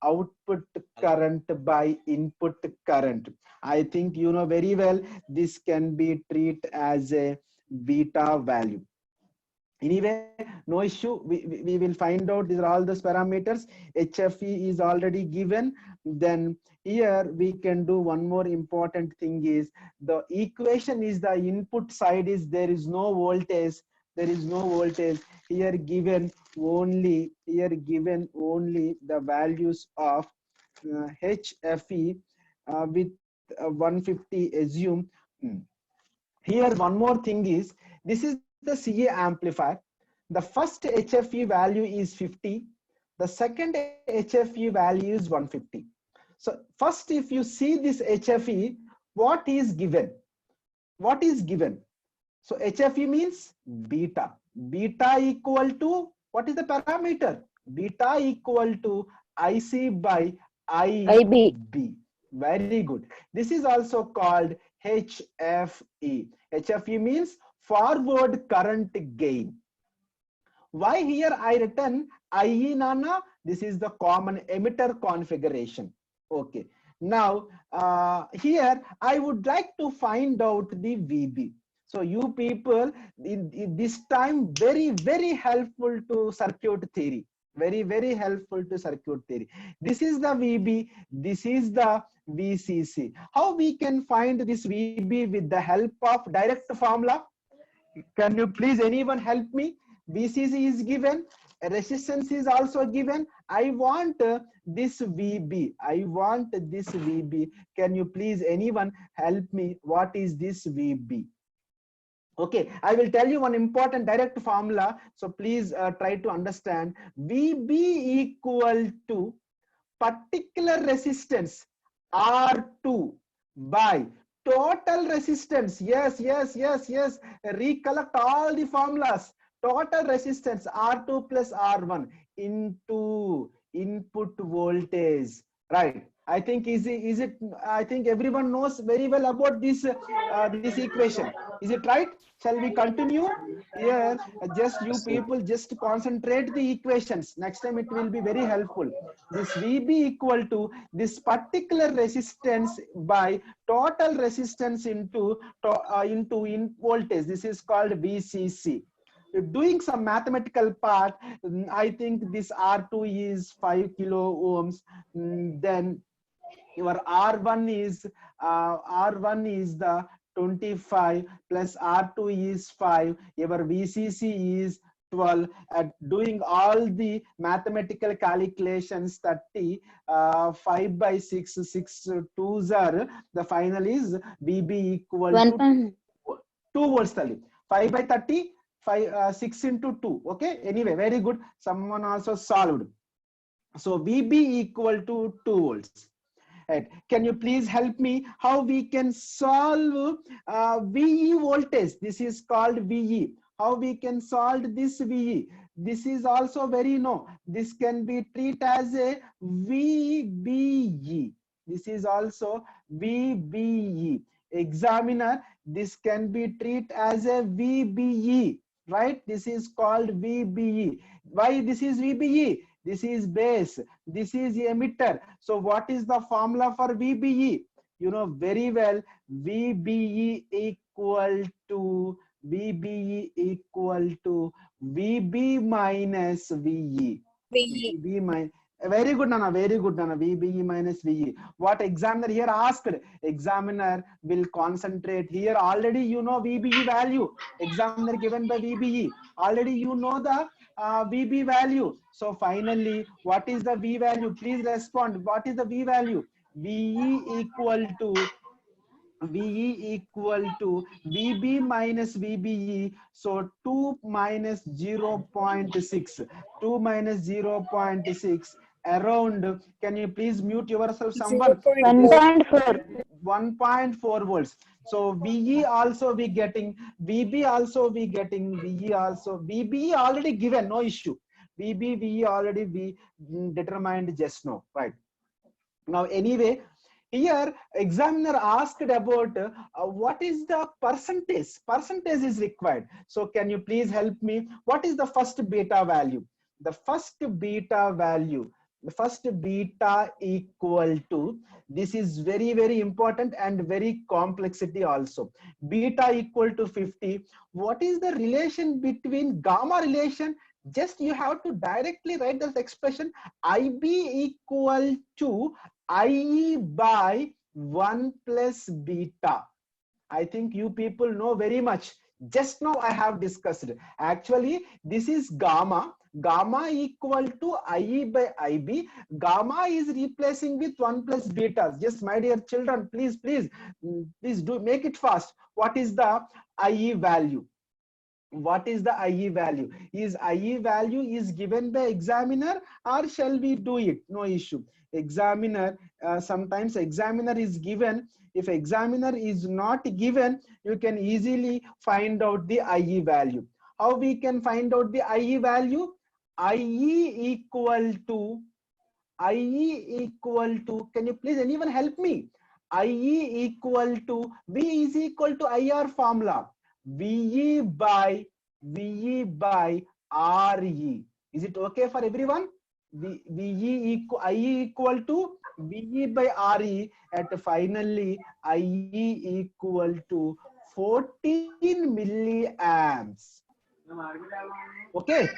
output current by input current. I think you know very well this can be treated as a beta value. Anyway, no issue. We will find out these are all those parameters. HFE is already given. Then here we can do one more important thing is the equation is the input side is there is no voltage. There is no voltage here given only the values of HFE with 150 assume. Here one more thing is this is the CA amplifier. The first HFE value is 50. The second HFE value is 150. So first, if you see this HFE, what is given? What is given? So HFE means beta. Beta equal to, what is the parameter? Beta equal to IC by IB. Very good. This is also called HFE. HFE means forward current gain. Why here I written IE, Nana? This is the common emitter configuration. Okay. Now here I would like to find out the VB. So you people in this time very helpful to circuit theory. Very helpful to circuit theory. This is the VB. This is the VCC. How we can find this VB with the help of direct formula? Can you please anyone help me? VCC is given, resistance is also given. I want this VB. I want this VB. Can you please anyone help me? What is this VB? Okay, I will tell you one important direct formula. So please try to understand. VB equal to particular resistance R2 by total resistance. Yes. Recollect all the formulas. total resistance R2 plus R1 into input voltage, right? I think is it I think everyone knows very well about this this equation. Is it right? Shall we continue? Here, just you people just concentrate the equations. Next time it will be very helpful. This VB equal to this particular resistance by total resistance into in voltage. This is called VCC. Doing some mathematical part, I think this R2 is 5 kilo ohms. Then your R1 is the 25 plus R2 is 5. Your VCC is 12. At doing all the mathematical calculations, 30, 5 by 6, 6 2s are, the final is VB equal to 2 volts. 5 by 30, 6 into 2. Okay, anyway, very good. Someone also solved. So VB equal to 2 volts. Right. Can you please help me how we can solve VE voltage? This is called VE. How we can solve this VE? This is also very no. This can be treated as a VBE. This is also VBE. Examiner, this can be treated as a VBE. Right? This is called VBE. Why this is VBE? This is base, this is emitter. So what is the formula for VBE? You know very well, VBE equal to VB minus VE. VE minus, very good, Nana, very good, Nana. VBE minus VE. What examiner here asked? Examiner will concentrate here. Already you know VBE value. Examiner given by VBE. Already you know the VB value. So finally, what is the V value? Please respond. What is the V value? VE equal to VB minus VBE. So 2 minus 0.6. 2 minus 0.6. Around, can you please mute yourself, someone? 1.4. 1.4 volts. So VE also we getting, VB also we getting, VE also, VBE already given, no issue. VB, VE already we determined just now, right? Now anyway, here examiner asked about what is the percentage? Percentage is required. So can you please help me? What is the first beta value? The first beta value. The first beta equal to, this is very, very important and very complexity also. Beta equal to 50. What is the relation between gamma relation? Just you have to directly write this expression, IB equal to IE by 1 plus beta. I think you people know very much. Just now I have discussed. Actually, this is gamma. Gamma equal to IE by IB. Gamma is replacing with 1 plus beta. Yes, my dear children, please do make it fast. What is the IE value? What is the IE value? Is IE value is given by examiner or shall we do it? No issue. Examiner, sometimes examiner is given. If examiner is not given, you can easily find out the IE value. How we can find out the IE value? IE equal to, can you please anyone help me? IE equal to, V is equal to IR formula. VE by RE. Is it okay for everyone? IE equal to VE by RE at finally IE equal to 14 milliamps. Okay,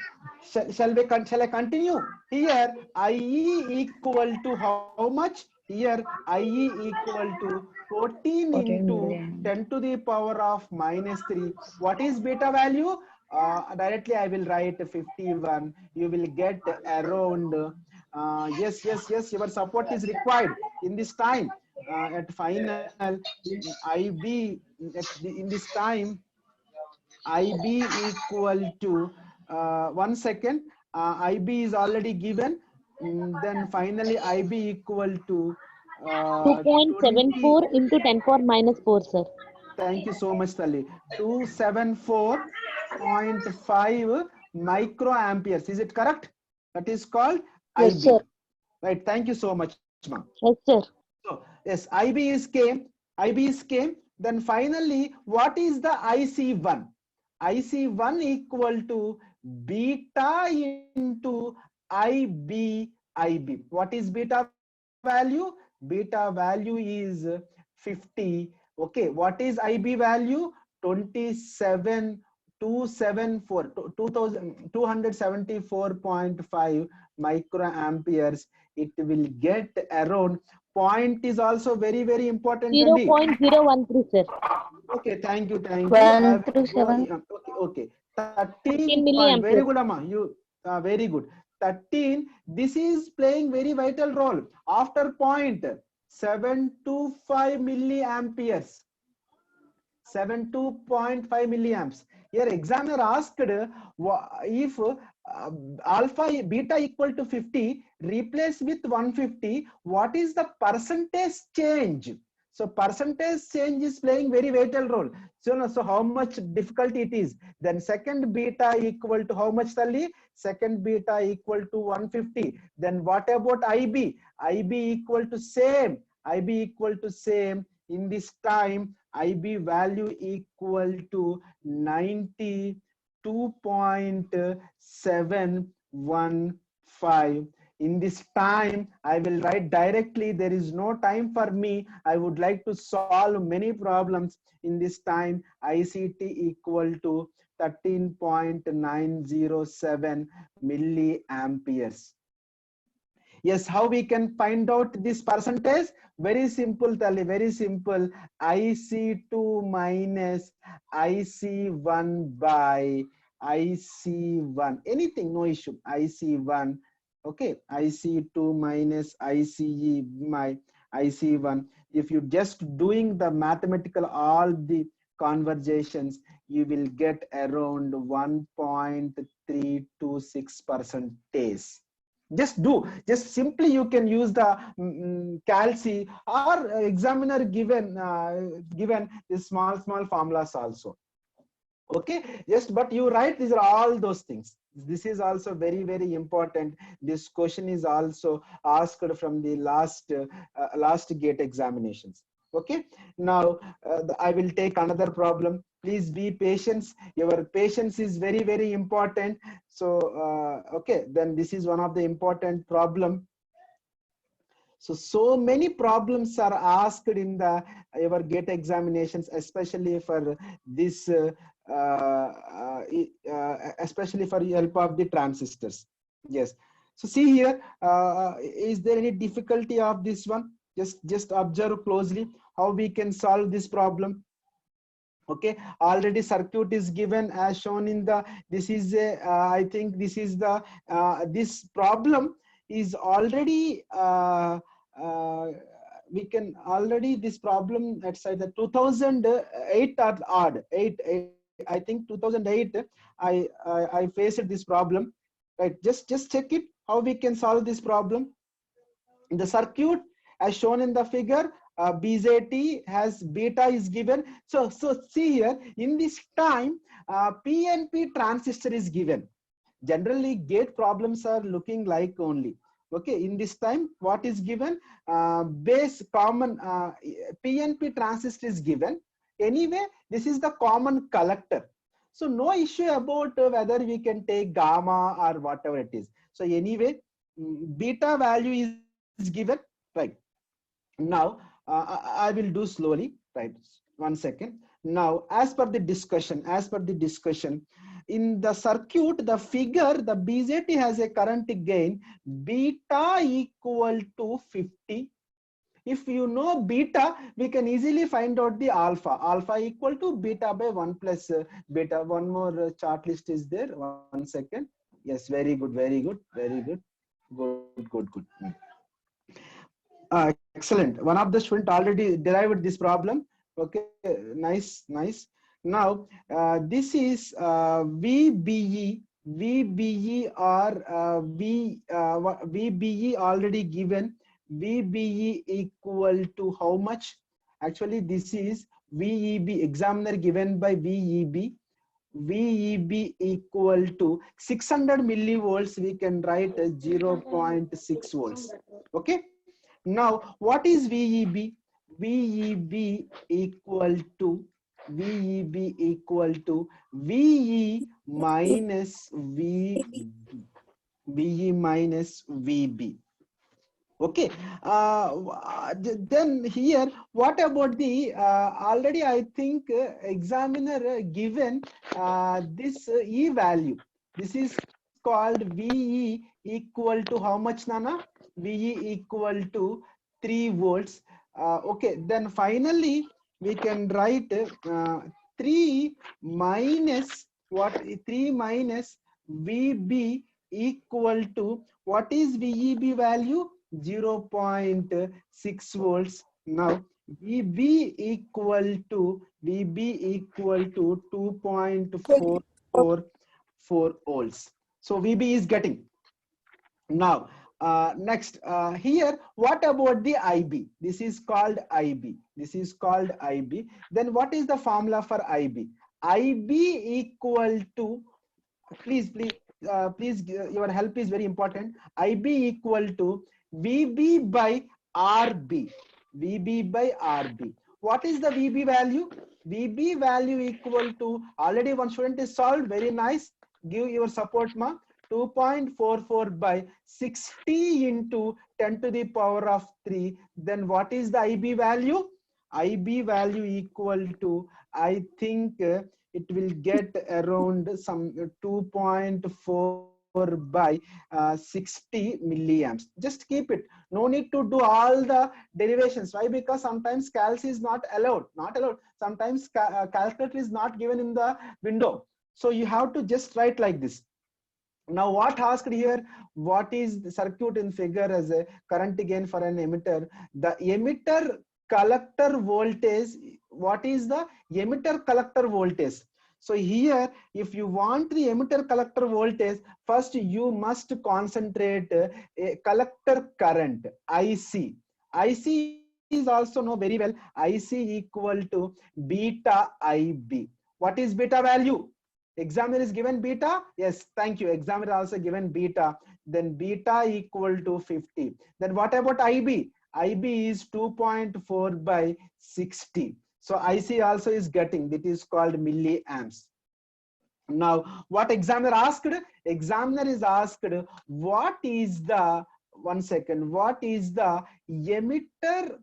shall I continue? Here IE equal to how much? Here IE equal to 14 into 10 to the power of minus 3. What is beta value? Directly I will write 51. You will get around yes, your support is required in this time. At final IB in this time IB equal to 1 second. IB is already given. Then finally IB equal to 2.74 into 10 power minus 4, sir. Thank you so much, Tali. 274 0.5 microamperes. Is it correct? That is called Yes, IB. sir. Right. Thank you so much, ma'am. Yes, sir. So yes, IB is came. IB is came. Then finally, what is the IC1? IC1 equal to beta into IB. What is beta value? Beta value is 50. Okay, what is IB value? 27,274, 274.5 microamperes. It will get around. Point is also very, very important. Andy. 0.013, sir. Okay, thank you, thank you. I will go, 137. okay. 13 13 point, very milliamperes. good, Amma. You very good. 13. This is playing very vital role. After point 725 milliamperes. 72.5 milliamps. Here examiner asked if alpha beta equal to 50, replace with 150, what is the percentage change? So percentage change is playing very vital role. So how much difficulty it is? Then second beta equal to how much, Sally? Second beta equal to 150. Then what about IB? IB equal to same. IB equal to same. In this time, IB value equal to 92.715. In this time, I will write directly. There is no time for me. I would like to solve many problems. In this time, ICT equal to 13.907 milliamperes. Yes, how we can find out this percentage? Very simple, Tali, very simple. IC2 minus IC1 by IC1. Anything, no issue. IC1. Okay, IC2 minus ICE by IC1. If you just doing the mathematical, all the conversations, you will get around 1.326%. Just do, just simply you can use the calci or examiner given the small formulas also. Okay, just but you write these are all those things. This is also very, very important. This question is also asked from the last gate examinations. Okay, now I will take another problem. Please be patient. Your patience is very, very important. So okay, then this is one of the important problem. So many problems are asked in the your gate examinations, especially for this especially for help of the transistors. Yes, so see here, is there any difficulty of this one? Just observe closely how we can solve this problem. Okay, already circuit is given as shown in the, this is a I think this is the this problem is already we can already this problem at side the 2008 or odd 8 I think 2008 I faced this problem, right? Just check it how we can solve this problem. In the circuit as shown in the figure, BJT has beta is given. So see here in this time PNP transistor is given. Generally gate problems are looking like only. Okay, in this time what is given? Base common PNP transistor is given. Anyway, this is the common collector. So no issue about whether we can take gamma or whatever it is. So anyway, beta value is given, right? Now I will do slowly, right? 1 second. Now as per the discussion, in the circuit, the figure, the BJT has a current gain beta equal to 50. If you know beta, we can easily find out the alpha. Alpha equal to beta by 1 plus beta. One more chart list is there. 1 second. Yes, very good, very good, very good. Good. Excellent. One of the student already derived this problem. Okay, nice. Now this is VBE or VBE already given. VBE equal to how much? Actually, this is VEB, examiner given by VEB. VEB equal to 600 millivolts, we can write 0.6 volts. Okay. Now, what is VEB? VEB equal to VE minus VE minus VB. Okay. Then here, what about the already I think examiner given this E value. This is called VE equal to how much, Nana? VE equal to 3 volts. Okay, then finally we can write 3 minus what? 3 minus VB equal to what is VEB value? 0.6 volts. Now VB equal to 2.444 volts. So VB is getting. Now next here, what about the IB? This is called IB. Then what is the formula for IB? IB equal to, please your help is very important. IB equal to VB by RB. What is the VB value? VB value equal to, already one student is solved, very nice. Give your support, ma. 2.44 by 60 into 10 to the power of 3. Then what is the IB value? IB value equal to, I think it will get around some 2.4 by 60 milliamps. Just keep it. No need to do all the derivations. Why? Because sometimes calc is not allowed. Sometimes calculator is not given in the window. So you have to just write like this. Now what asked here, what is the circuit in figure as a current gain for an emitter? The emitter collector voltage, what is the emitter collector voltage? So here, if you want the emitter collector voltage, first you must concentrate a collector current, IC. IC is also know very well, IC equal to beta IB. What is beta value? Examiner is given beta. Yes, thank you. Examiner also given beta. Then beta equal to 50. Then what about IB? IB is 2.4 by 60. So IC also is getting, that is called milliamps. Now what examiner asked? Examiner is asked, what is the, one second, what is the emitter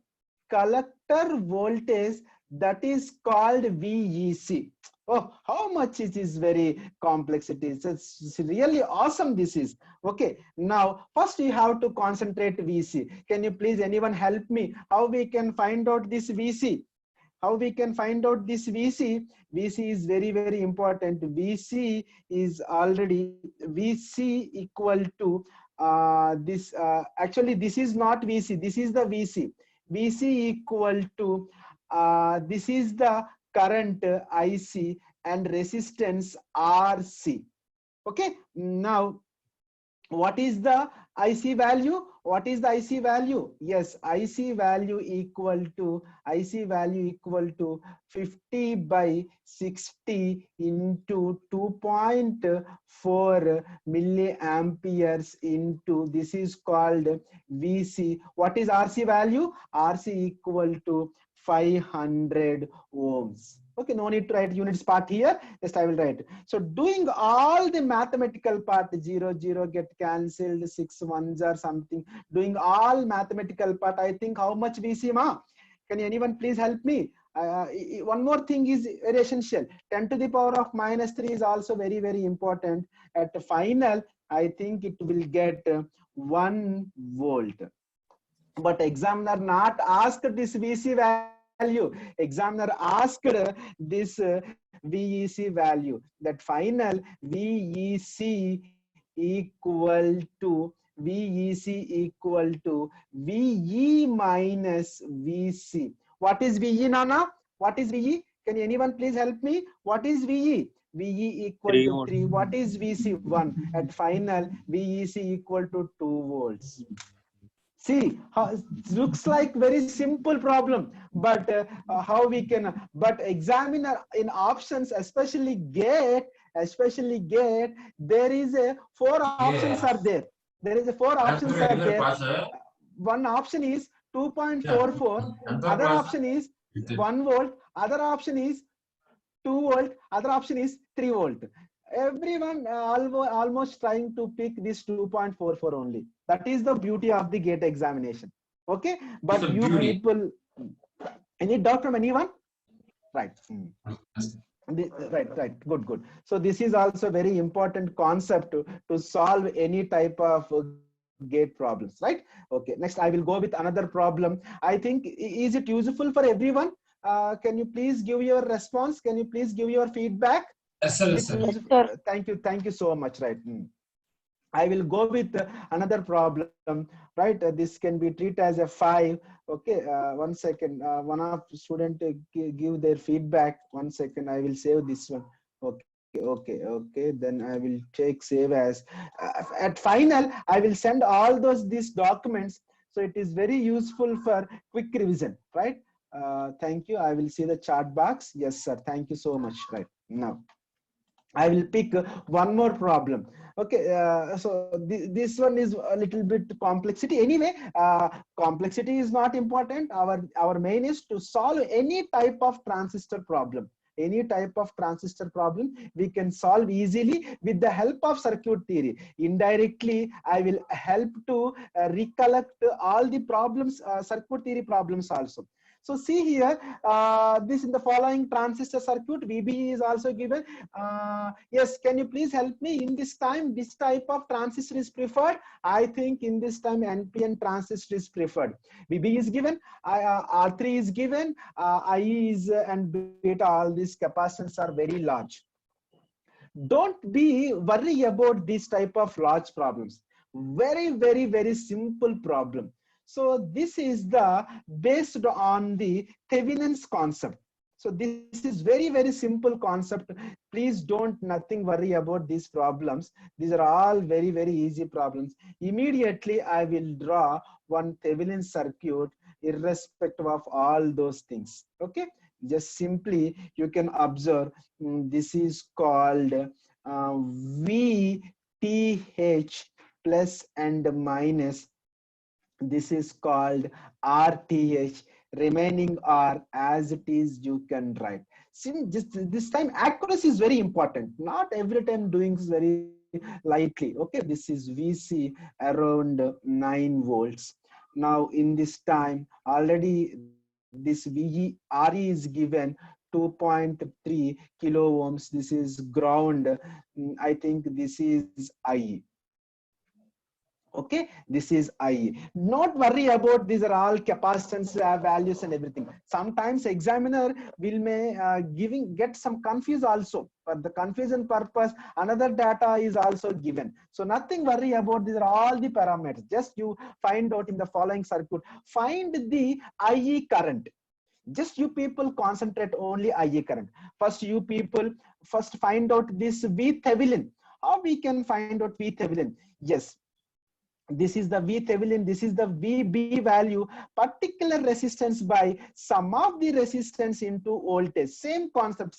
collector voltage that is called VEC? Oh, how much it is very complex it is. It's really awesome this is. Okay, now first you have to concentrate VC. Can you please anyone help me? How we can find out this VC? How we can find out this VC? VC is very, very important. VC is already, VC equal to this, actually this is not VC, this is the VC. VC equal to, this is the current IC and resistance RC. Okay, now what is the IC value? What is the IC value? Yes, IC value equal to 50 by 60 into 2.4 milliamperes into, this is called VC. What is RC value? RC equal to 500 ohms. Okay, no need to write units part here, just I will write. So doing all the mathematical part, 0, 0 get cancelled, 6 ones or something, doing all mathematical part, I think how much VC ma? Can anyone please help me? One more thing is very essential. 10 to the power of minus 3 is also very, very important. At the final, I think it will get 1 volt. But examiner not asked this VC value. Examiner asked this VEC value. That final VEC equal to VE minus VC. What is VE, Nana? What is VE? Can anyone please help me? What is VE? VE equal to 3. What is VC? 1. At final, VEC equal to 2 volts. See, how, it looks like very simple problem, but how we can, but examiner in options, especially GATE, there is a four options are there. There is a four options are there. One option is 2.44, other option is 1 volt, other option is 2 volt, other option is 3 volt. Everyone almost trying to pick this 2.44 only. That is the beauty of the GATE examination. Okay, but you people, any doubt from anyone? Right. Right. Good. So this is also very important concept to solve any type of GATE problems, right? Okay, next I will go with another problem. I think, is it useful for everyone? Can you please give your response? Can you please give your feedback? Yes, sir. Yes, Yes, sir. Thank you so much. Right. I will go with another problem. Right. This can be treated as a 5. Okay. 1 second. One of student give their feedback. 1 second. I will save this one. Okay. Then I will take save as. At final, I will send all these documents. So it is very useful for quick revision. Right. Thank you. I will see the chat box. Yes, sir. Thank you so much. Right. Now I will pick one more problem. Okay, so this one is a little bit complexity. Anyway, complexity is not important. Our main is to solve any type of transistor problem. Any type of transistor problem we can solve easily with the help of circuit theory. Indirectly, I will help to recollect all the problems, circuit theory problems also. So see here, this in the following transistor circuit, VB is also given. Yes, can you please help me in this time? This type of transistor is preferred. I think in this time NPN transistor is preferred. VB is given, R3 is given, IE is and beta. All these capacitance are very large. Don't be worry about this type of large problems. Very simple problem. So this is the based on the Thevenin's concept. So this is very simple concept. Please don't nothing worry about these problems. These are all very easy problems. Immediately I will draw one Thevenin circuit irrespective of all those things. Okay, just simply you can observe this is called VTH plus and minus. This is called RTH. Remaining R as it is you can write. Just this time accuracy is very important. Not every time doing is very lightly. Okay, this is VC around 9 volts. Now in this time already this VE RE is given 2.3 kilo ohms. This is ground. I think this is IE. Okay, this is IE. Not worry about these are all capacitance values and everything. Sometimes examiner will get some confuse also. For the confusion purpose, another data is also given. So nothing worry about, these are all the parameters. Just you find out in the following circuit. Find the IE current. Just you people concentrate only IE current. First you people first find out this VThevenin. How we can find out VThevenin? Yes. This is the VThevenin, this is the VB value, particular resistance by sum of the resistance into voltage. Same concept.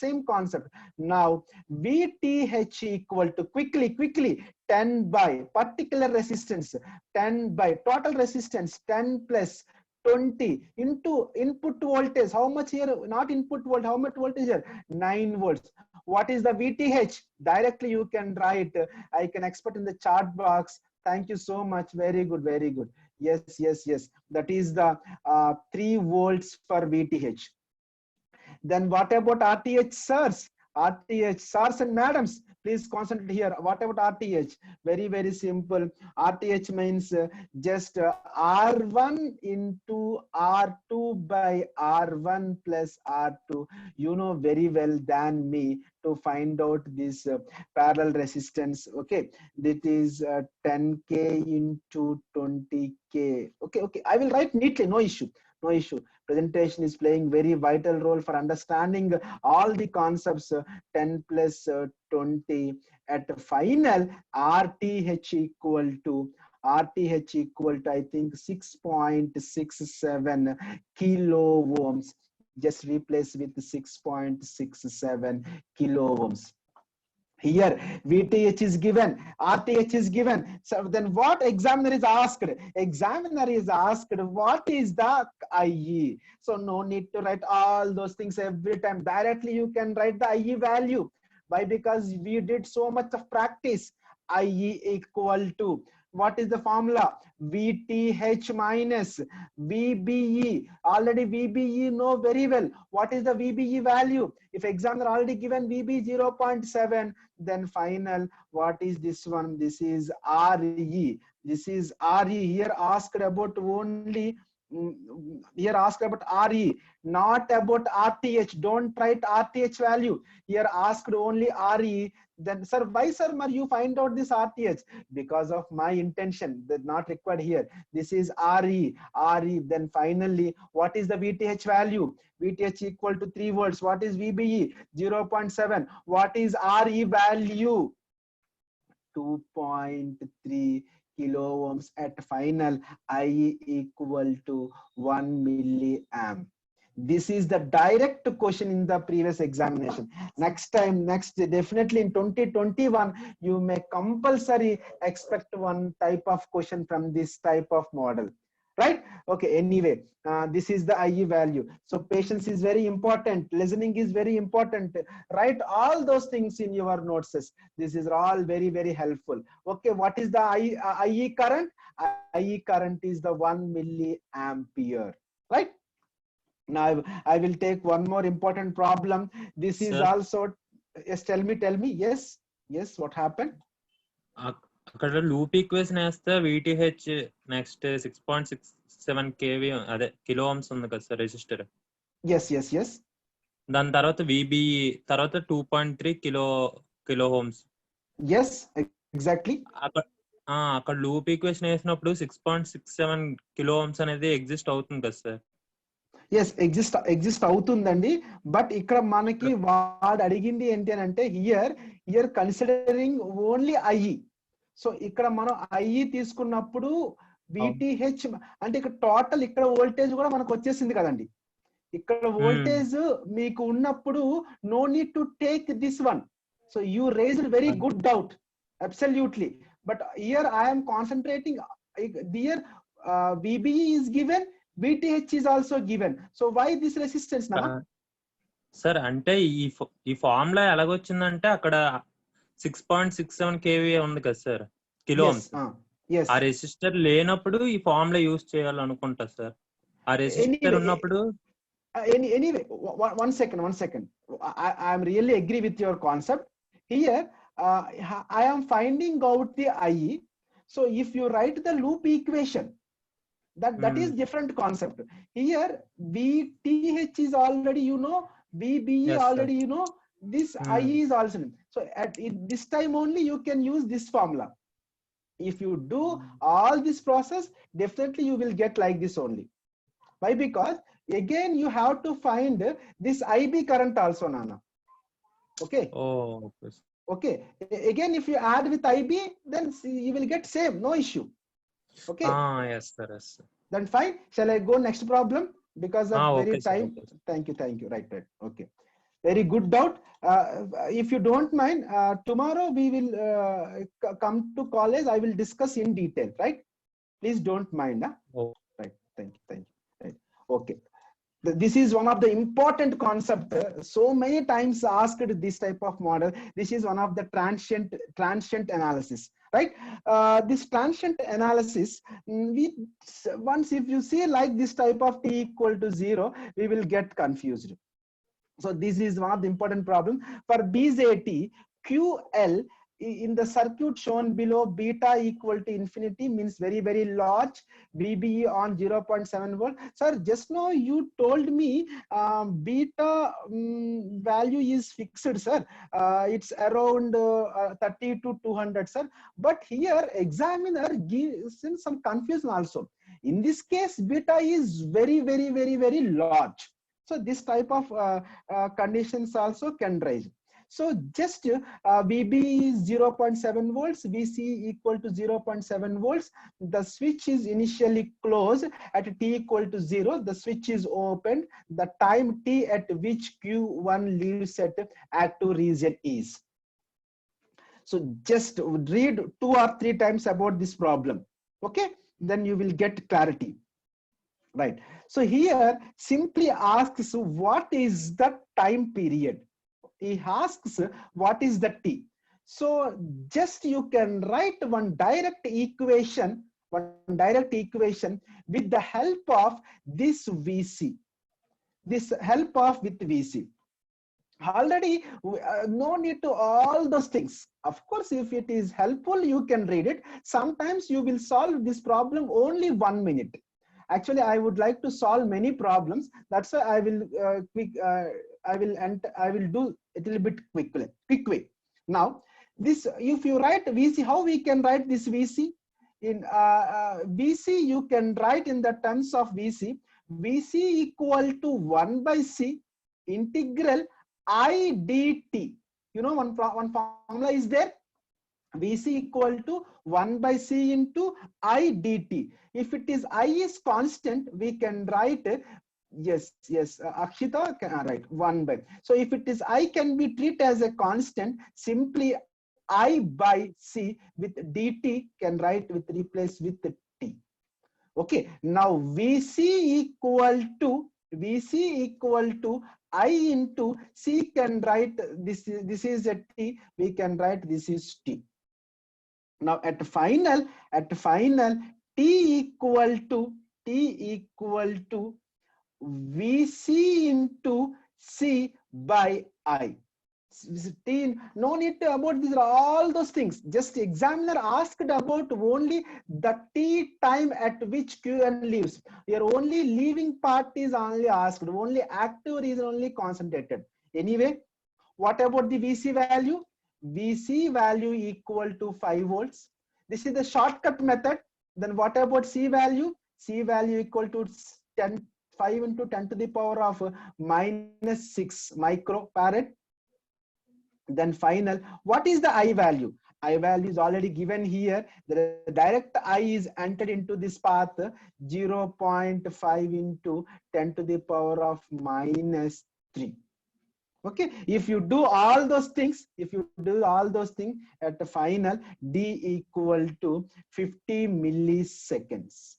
Now VTH equal to quickly 10 by particular resistance, 10 by total resistance 10 plus 20 into input voltage. How much here? Not input volt. How much voltage here? 9 volts. What is the VTH? Directly you can write. I can expect in the chart box. Thank you so much. Very good. Yes. That is the 3 volts for VTH. Then what about RTH, sirs? RTH, sirs and madams, please concentrate here. What about RTH? Very simple. RTH means just R1 into R2 by R1 plus R2. You know very well than me to find out this parallel resistance. Okay, that is 10K into 20K. Okay. I will write neatly. No issue. Presentation is playing very vital role for understanding all the concepts. 10 plus 20 at final RTH equal to RTH equal to, I think, 6.67 kilo ohms. Just replace with 6.67 kilo ohms. Here VTH is given, RTH is given. So then what examiner is asked? Examiner is asked what is the IE. So no need to write all those things every time. Directly you can write the IE value. Why? Because we did so much of practice. IE equal to, what is the formula? VTH minus VBE. Already VBE know very well. What is the VBE value? If examiner already given VB 0.7, then final, what is this one? This is RE. This is RE. Here asked about only, here asked about RE, not about RTH. Don't write RTH value. Here asked only RE. Then, sir, why, sir, you find out this RTH? Because of my intention, that not required here. This is RE. Then finally, what is the VTH value? VTH equal to 3 volts. What is VBE? 0.7. What is RE value? 2.3 kilo ohms. At final, IE equal to 1 milliamp. This is the direct question in the previous examination. Next definitely in 2021, you may compulsory expect one type of question from this type of model, right? Okay, anyway, this is the IE value. So patience is very important. Listening is very important. Write all those things in your notes. This is all very, very helpful. Okay, what is the IE current? IE current is the 1 milliampere, right? Now I will take one more important problem. This is also, yes, tell me, yes, what happened? అక్కడ loop equation వేస్తే VTH next 6.67 kV అదే kilo Ohm's ఉంది కదా sir resistor. yes దాని తర్వాత VBE తర్వాత 2.3 kilo Ohm's. yes exactly. అక్కడ loop equation వేసినప్పుడు 6.67 కిలో ఓమ్స్ అనేది ఎగ్జిస్ట్ అవుతుంది కదా సార్? yes ఎగ్జిస్ట్ అవుతుందండి. బట్ ఇక్కడ మనకి వాడు అడిగింది ఏంటి అని అంటే here considering only IE. So ఇక్కడ మనం IE తీసుకున్నప్పుడు VTH అంటే ఇక్కడ టోటల్ ఇక్కడ వోల్టేజ్ కూడా మనకు వచ్చేసింది కదండి. ఇక్కడ వోల్టేజ్ మీకు ఉన్నప్పుడు no need to take this one. So you raised very good doubt, absolutely. But here I am concentrating, here VBE is given, VTH is also given. So why this resistance now? Sir, అంటే ఈ formula ఎలాగొచ్చిందంటే అక్కడ 6.67 kV ఉంది కదా sir kilo Ohm's. ఆ resistor లేనప్పుడు ఈ formula use చేయాలనుకుంటా sir. ఆ resistor ఉన్నప్పుడు anyway one second. I am really agree with your concept. Here I am finding out the IE. So if you write the loop equation, that is different concept. Here VTH is already VBE already this IE is also. So at this time only you can use this formula. If you do all this process, definitely you will get like this only. Why? Because again you have to find this IB current also, Nana. Okay. Okay. Again, if you add with IB, then you will get same, no issue. Okay. Yes sir. Then fine. Shall I go next problem? Because of very time. Sir. Thank you. Right. Okay. Very good doubt. If you don't mind, tomorrow we will come to college. I will discuss in detail. Right. Please don't mind. Right. Thank you. Right. Okay. This is one of the important concept. So many times asked this type of model. This is one of the transient analysis, right? This transient analysis, once if you see like this type of t equal to 0, we will get confused. So this is one of the important problem. For BJT, QL in the circuit shown below, beta equal to infinity means very, very large. VBE on 0.7 volt. Sir, just now you told me beta value is fixed, sir. It's around 30 to 200, sir. But here examiner gives some confusion also. In this case, beta is very, very, very, very large. So this type of conditions also can rise. So just VB is 0.7 volts, VC equal to 0.7 volts. The switch is initially closed at T equal to 0. The switch is opened. The time T at which Q1 leaves at active region is. So just read 2 or 3 times about this problem. Okay, then you will get clarity. Right. So here simply asks what is the time period. He asks what is the T. So just you can write one direct equation with the help of this VC. This help of with VC. Already no need to all those things. Of course, if it is helpful, you can read it. Sometimes you will solve this problem only 1 minute. Actually, I would like to solve many problems. That's why I will I will do a little bit quick way. Now, this if you write VC, how we can write this VC? In VC, you can write in the terms of VC. VC equal to 1 by C integral I dt. You know, one formula is there. VC equal to 1 by C into I dt. If it is I is constant, we can write, yes, Akshita can write 1 by. So if it is I can be treated as a constant, simply I by C with dt can write with replace with T. Okay, now VC equal to I into C can write this is a T, we can write this is T. Now at final T equal to VC into C by I. No need to about these all those things. Just examiner asked about only the T time at which Qn leaves. Your only leaving part is only asked. Only active is only concentrated. Anyway, what about the VC value? VC value equal to 5 volts. This is the shortcut method. Then what about C value? C value equal to 5 into 10 to the power of minus 6 microfarad. Then final, what is the I value? I value is already given here. The direct I is entered into this path 0.5 into 10 to the power of minus 3. Okay, if you do all those things, at the final D equal to 50 milliseconds.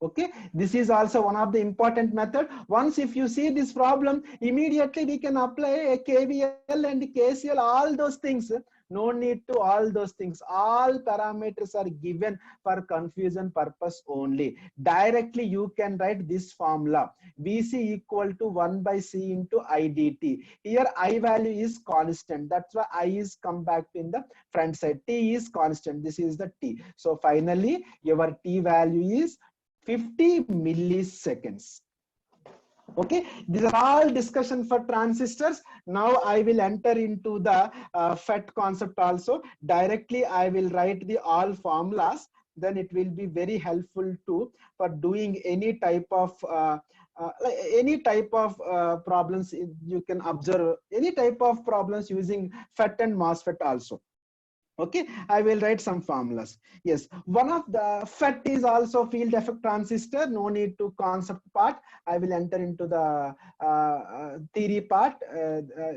Okay, this is also one of the important method. Once if you see this problem, immediately we can apply a KVL and KCL, all those things. No need to all those things. All parameters are given for confusion purpose only. Directly you can write this formula. VC equal to 1 by C into I dt. Here I value is constant. That's why I is come back in the front side. T is constant. This is the T. So finally your T value is 50 milliseconds. Okay, these are all discussion for transistors. Now I will enter into the FET concept also. Directly I will write the all formulas. Then it will be very helpful too for doing any type of problems. You can observe any type of problems using FET and MOSFET also. Okay, I will write some formulas. Yes, one of the FET is also field effect transistor. No need to concept part. I will enter into the theory part.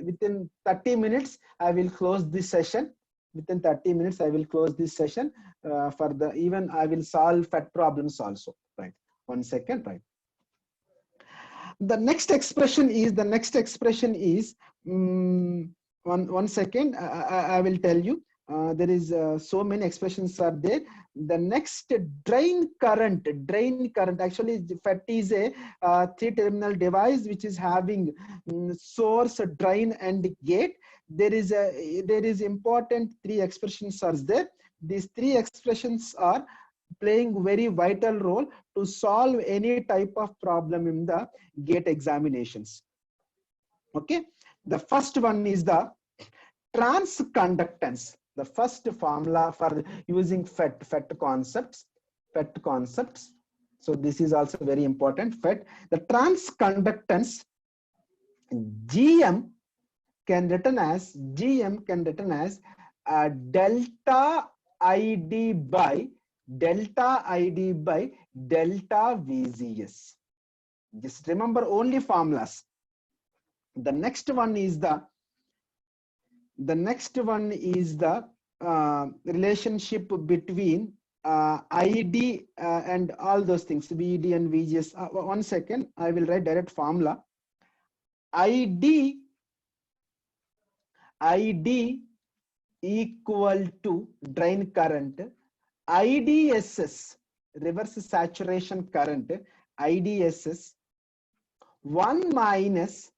Within 30 minutes, I will close this session. Within 30 minutes, I will close this session. For the even I will solve FET problems also. Right. 1 second. Right. The next expression is one second. I will tell you. There is so many expressions are there. The next drain current. Actually, FET is a 3-terminal device which is having source, drain, and gate. There is important 3 expressions are there. These 3 expressions are playing very vital role to solve any type of problem in the gate examinations. Okay, the first one is the transconductance. The first formula for using FET concepts. So this is also very important. FET, the transconductance GM can written as GM can written as delta ID by delta VGS. Just remember only formulas. The next one is the relationship between ID and all those things, VD and VGS. 1 second, I will write direct formula. ID equal to drain current, IDSS reverse saturation current, IDSS 1 minus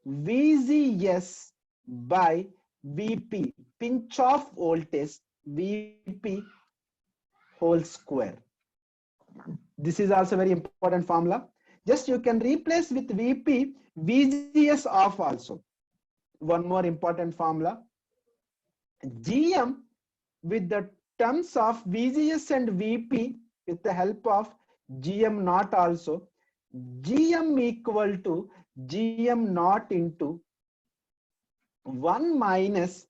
VGS by VP, pinch off voltage, VP whole square. This is also very important formula. Just you can replace with VP VGS off also. One more important formula. GM with the terms of VGS and VP with the help of GM naught also. GM equal to GM naught into 1 minus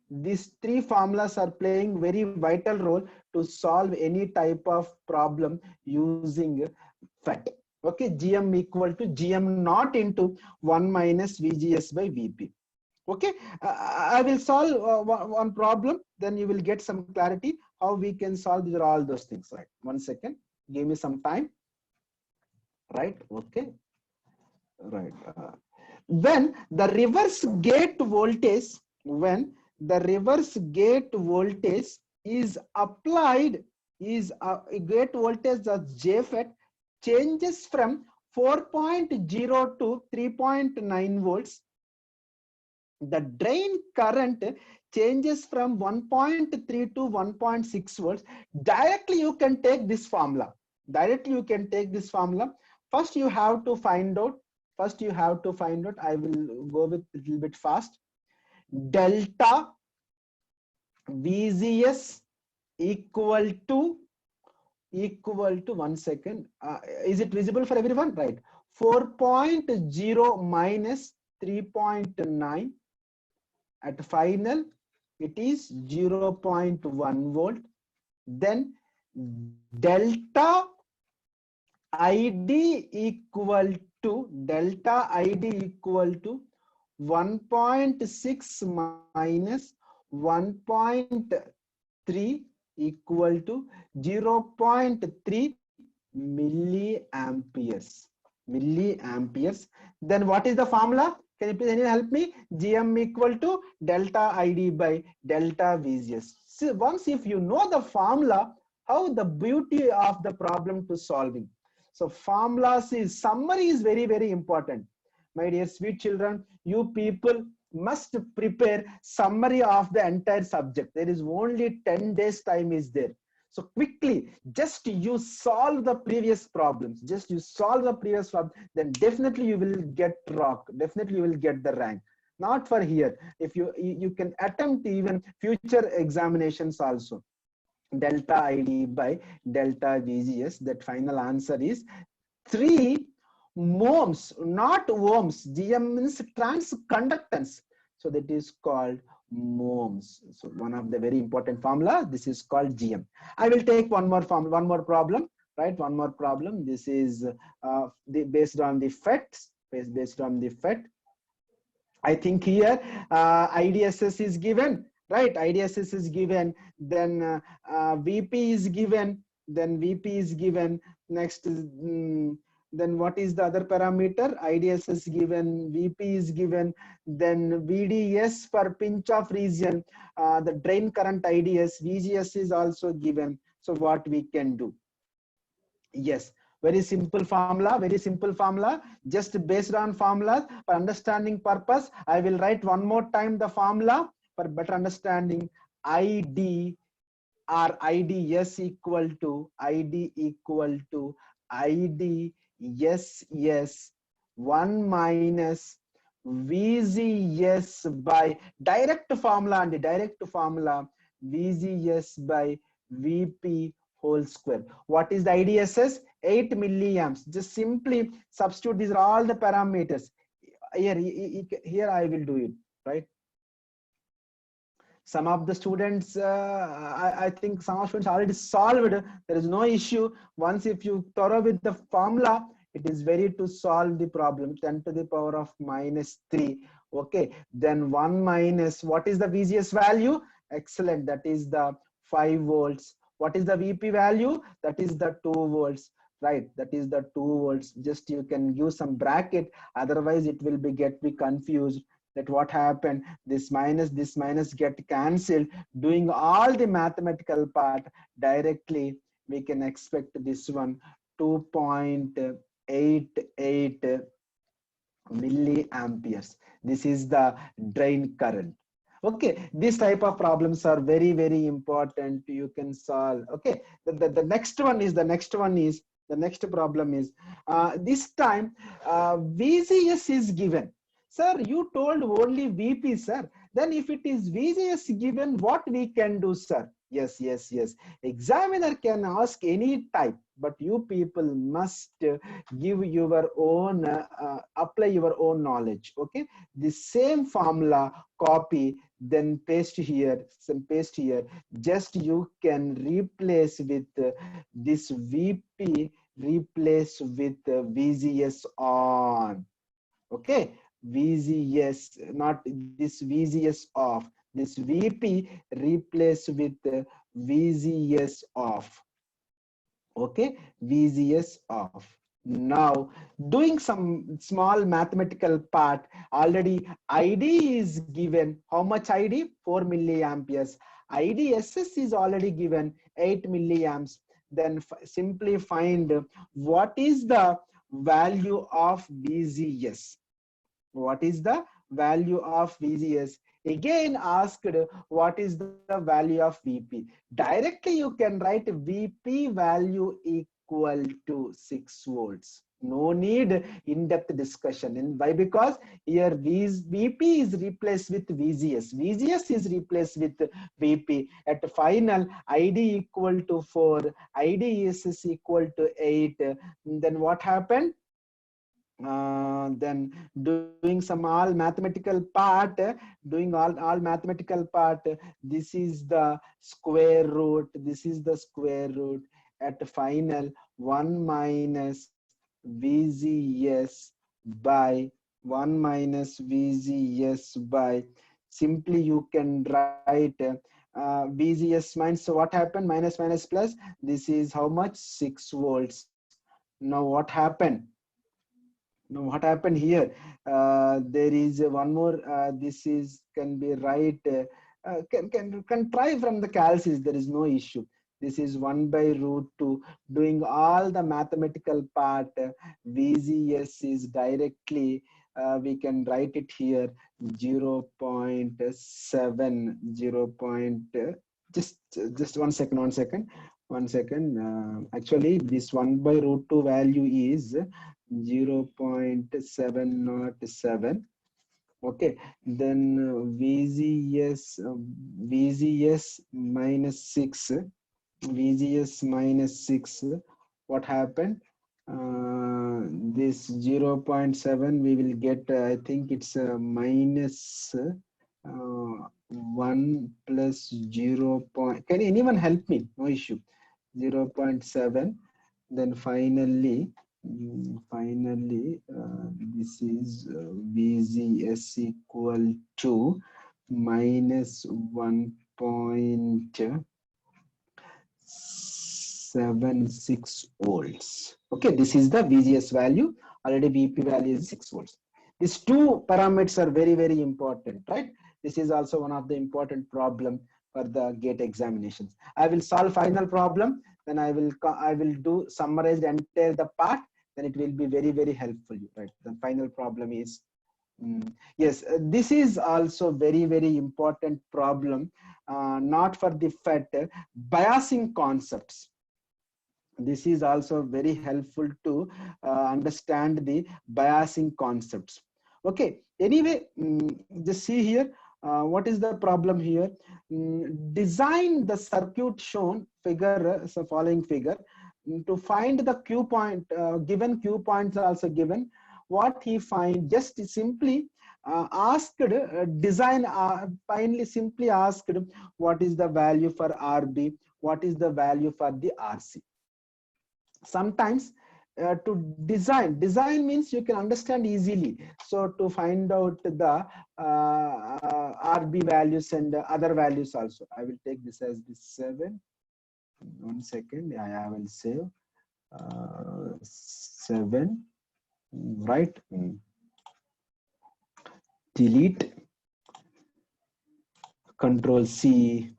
these three formulas are playing very vital role to solve any type of problem using FET. Okay, GM equal to GM naught into 1 minus VGS by VP. Okay, I will solve one problem, then you will get some clarity how we can solve these all those things. Right, 1 second, give me some time. Right, okay, right. When the reverse gate voltage, is applied, gate voltage of JFET changes from 4.0 to 3.9 volts. The drain current changes from 1.3 to 1.6 volts. Directly you can take this formula. First you have to find out. I will go with a little bit fast. Delta VGS equal to 1 second. Is it visible for everyone? Right. 4.0 minus 3.9. At final, it is 0.1 volt. Then delta ID equal to 1.6 minus 1.3 equal to 0.3 milliamperes. Then what is the formula? Can you please help me? GM equal to delta ID by delta VGS. So once if you know the formula, how the beauty of the problem to solving. So formulas is summary is very, very important. My dear sweet children, you people must prepare summary of the entire subject. There is only 10 days time is there. So quickly, just you solve the previous problems. Then definitely you will get rock. Definitely you will get the rank. Not for here. If you can attempt even future examinations also. Delta ID by delta VGS. That final answer is 3 ohms, not ohms. GM means transconductance. So that is called ohms. So one of the very important formula. This is called GM. I will take one more problem. Right, one more problem. This is based on the FET. I think here IDSS is given. Right, IDSS is given. Then VP is given. Next is then what is the other parameter? IDSS is given, VP is given, then VDS for pinch off region, the drain current IDS, VGS is also given. So what we can do? Yes, very simple formula, just based on formulas. For understanding purpose, I will write one more time the formula for better understanding. ID or IDS equal to IDSS 1 minus VGS by direct formula VGS by VP whole square. What is the IDSS? 8 milliamps. Just simply substitute. These are all the parameters. Here I will do it, right? Some of the students, I think some of students already solved. There is no issue. Once if you thorough with the formula, it is very to solve the problem. 10 to the power of minus 3. Okay, then 1 minus, what is the VGS value? Excellent, that is the 5 volts. What is the VP value? That is the 2 volts, right? That is the 2 volts. Just you can use some bracket, otherwise it will be confused. That what happened, this minus get cancelled. Doing all the mathematical part directly, we can expect this one 2.88 milliamperes. This is the drain current. Okay, this type of problems are very, very important. You can solve. Okay, the next problem is this time VGS is given. Sir, you told only VP, sir. Then if it is VGS given, what we can do, sir? Yes. Examiner can ask any type, but you people must give your own, apply your own knowledge. Okay, the same formula, copy, then paste here, just you can replace with this VP, replace with VGS on. Okay, VGS, not this VGS off. This VP replace with VGS off. Okay, VGS off. Now doing some small mathematical part. Already ID is given. How much ID? 4 milliamperes. IDSS is already given 8 milliamps. Then simply find what is the value of VGS. What is the value of VGS? Again asked what is the value of VP. Directly you can write VP value equal to 6 volts. No need in-depth discussion. And why? Because here VP is replaced with VGS. VGS is replaced with VP. At the final, ID equal to 4, IDSS equal to 8. Then what happened? Then doing some all mathematical part, this is the square root, at the final 1 minus VGS by simply you can write VGS minus, so what happened, minus plus, this is how much, 6 volts. Now what happened here? There is one more, this is can be right, can try from the calculus, there is no issue. This is 1 by root 2. Doing all the mathematical part, VGS is directly, we can write it here 0.7, just one second. Actually this 1 by root 2 value is 0.707. Okay, then VGS minus 6. What happened? This 0.7 we will get, I think it's minus 1 plus 0. Can anyone help me? No issue. 0.7. Then finally this is VGS equal to minus 1.76 volts. Okay, this is the VGS value. Already VP value is 6 volts. These two parameters are very, very important, right? This is also one of the important problem for the GATE examinations. I will solve final problem, then I will do summarize the entire the part, then it will be very, very helpful, right? The final problem is, yes, this is also very, very important problem, not for the FET, biasing concepts. This is also very helpful to understand the biasing concepts. Okay, anyway, just see here, what is the problem here? Design the circuit shown figure, so following figure, to find the Q point, given Q points are also given. What he find, just simply asked, design, finally simply asked what is the value for RB, what is the value for the RC. Sometimes to design means you can understand easily. So to find out the RB values and other values also, I will take this as this 7. 1 second, I will save 7, right? Delete, Control C,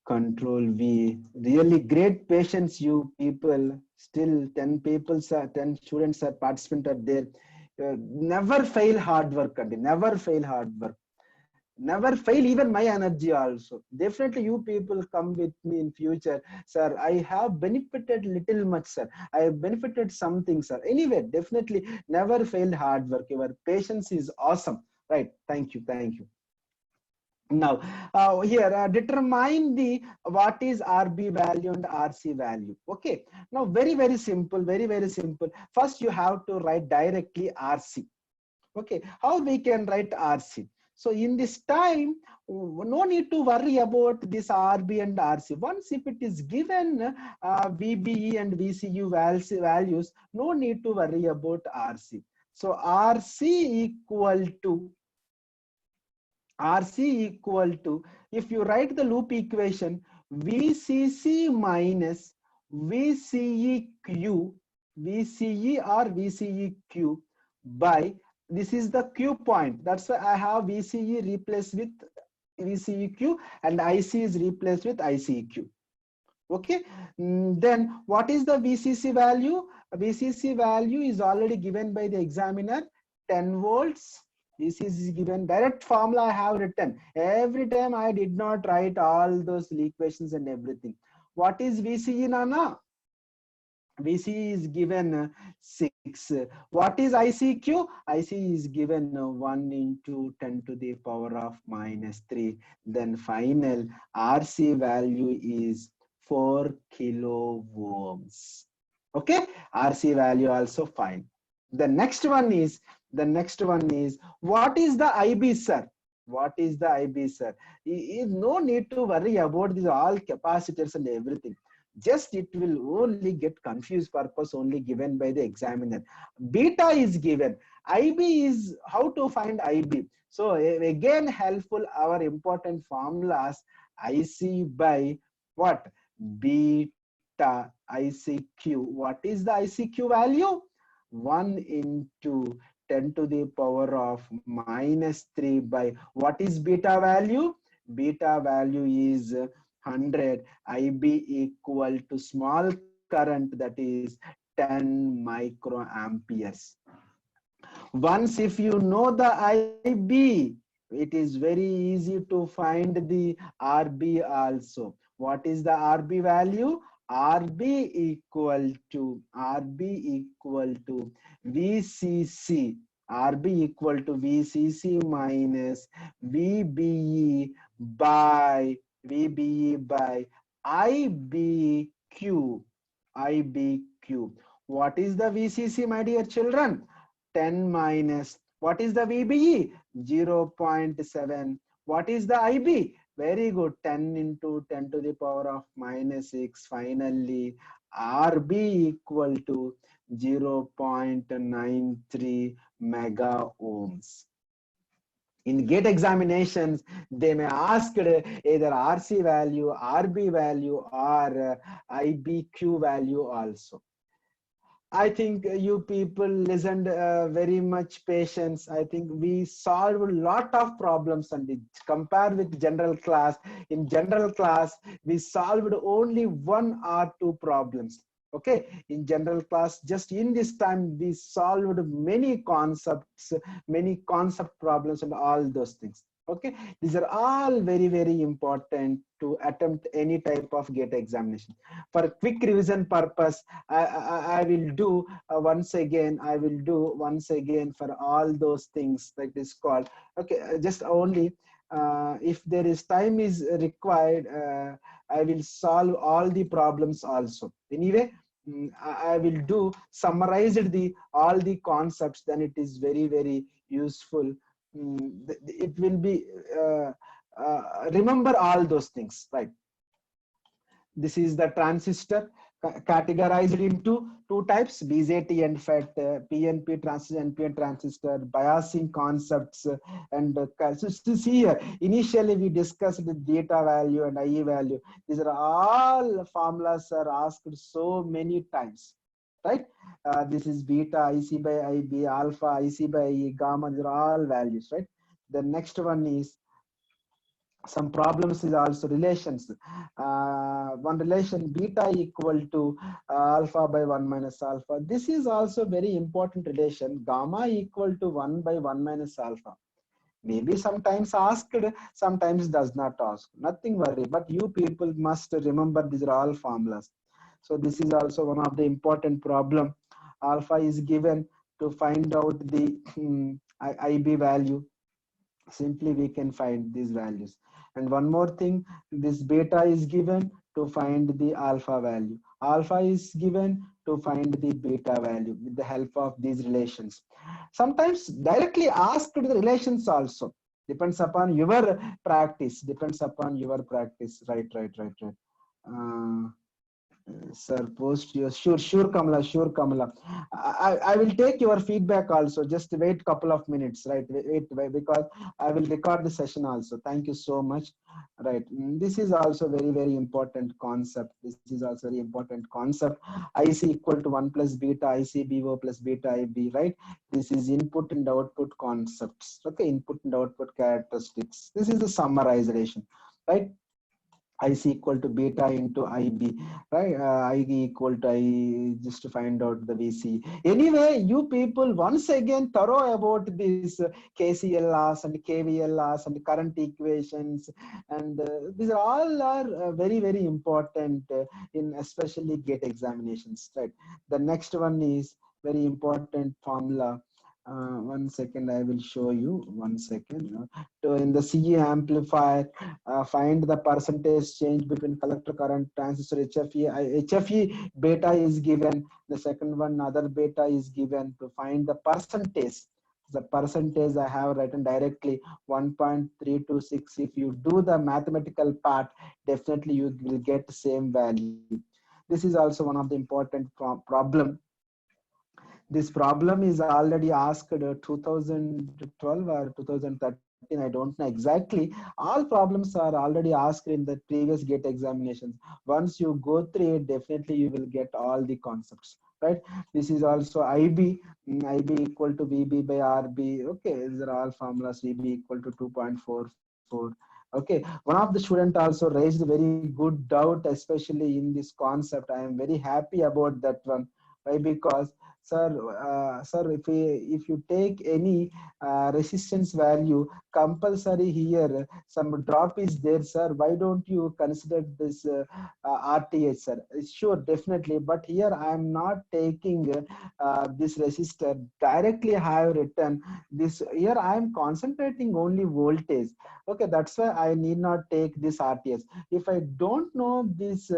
Control V. Really great patience, you people. Still 10 people, 10 students are participant are there. Never fail hard work, and never fail hard work. Never fail even my energy also. Definitely you people come with me in future. Sir, I have benefited little much, sir. I have benefited something, sir. Anyway, definitely never fail hard work. Your patience is awesome. Right. Thank you. Thank you. Now, here determine the what is RB value and RC value. Okay. Now, very simple. Very simple. First, you have to write directly RC. Okay. How we can write RC? So in this time, no need to worry about this RB and RC. Once if it is given VBE and VCU values, no need to worry about RC. So RC equal to, if you write the loop equation, VCC minus VCEQ, VCE or VCEQ by, this is the Q point. That's why I have VCE replaced with VCEQ and IC is replaced with ICEQ. Okay. Then what is the VCC value? VCC value is already given by the examiner, 10 volts. This is given, direct formula I have written. Every time I did not write all those equations and everything. What is VCE, Nana? VC is given 6. What is ICQ? IC is given 1 into 10 to the power of minus 3. Then final RC value is 4 kilo ohms. Okay, RC value also fine. The next one is what is the IB, sir? What is the IB, sir? No need to worry about these all capacitors and everything. Just it will only get confused purpose only given by the examiner. Beta is given. IB is how to find IB. So again helpful our important formulas, IC by what? Beta ICQ. What is the ICQ value? 1 into 10 to the power of minus 3 by, what is beta value? Beta value is 100. IB equal to small current, that is 10 microamperes. Once if you know the IB, it is very easy to find the RB also. What is the RB value? RB equal to VCC. RB equal to VCC minus VBE by IBQ. What is the VCC, my dear children? 10 minus, what is the VBE? 0.7. What is the IB? Very good, 10 into 10 to the power of minus 6. Finally, RB equal to 0.93 mega ohms. In GATE examinations, they may ask either RC value, RB value, or IBQ value also. I think you people listened very much patience. I think we solved a lot of problems, and compared with general class. In general class, we solved only 1 or 2 problems. Okay, in general class, just in this time, we solved many concept problems and all those things. Okay, these are all very important to attempt any type of GATE examination. For quick revision purpose, I will do once again. I will do once again for all those things that is called. Okay, just only if there is time is required, I will solve all the problems also. Anyway, I will do summarized the all the concepts, then it is very useful. It will be remember all those things, right? This is the transistor categorized into two types, BJT and FET, PNP transistor, NPN transistor, biasing concepts, and so see here, initially we discussed the beta value and IE value. These are all formulas are asked so many times, right? This is beta, IC by IB, alpha, IC by IE, gamma, these are all values, right? The next one is some problems is also relations. One relation beta equal to alpha by 1 minus alpha. This is also very important relation. Gamma equal to 1 by 1 minus alpha. Maybe sometimes asked, sometimes does not ask. Nothing worry, but you people must remember these are all formulas. So this is also one of the important problem. Alpha is given to find out the IB value. Simply we can find these values. And one more thing, this beta is given to find the alpha value. Alpha is given to find the beta value with the help of these relations. Sometimes directly ask the relations also. Depends upon your practice. Depends upon your practice. Right. Sir, post your sure Kamala. I will take your feedback also. Just wait couple of minutes, right? Wait, because I will record the session also. Thank you so much. Right. This is also very important concept. This is also very important concept. IC equal to 1 plus beta IC BO plus beta IB, right? This is input and output concepts. Okay, input and output characteristics. This is the summarization, right? IC equal to beta into IB, right? IG equal to I, just to find out the VC. Anyway, you people once again thorough about this KCL laws and KVL laws and current equations, and these are all very important in especially GATE examinations, right? The next one is very important formula. 1 second, I will show you. 1 second. In the CE amplifier, find the percentage change between collector current, transistor HFE. HFE beta is given. The second one, other beta is given. To find the percentage. The percentage I have written directly 1.326. If you do the mathematical part, definitely you will get the same value. This is also one of the important problem. This problem is already asked 2012 or 2013, I don't know exactly. All problems are already asked in the previous GATE examinations. Once you go through it, definitely you will get all the concepts, right? This is also IB, IB equal to VB by RB. Okay, these are all formulas. VB equal to 2.44. Okay, one of the student also raised a very good doubt, especially in this concept. I am very happy about that one. Why? Because sir, if you take any resistance value, compulsory here some drop is there, sir. Why don't you consider this RTH, sir? Sure, definitely. But here I am not taking this resistor directly. I have written this here. I am concentrating only voltage. Okay, that's why I need not take this RTH. If I don't know this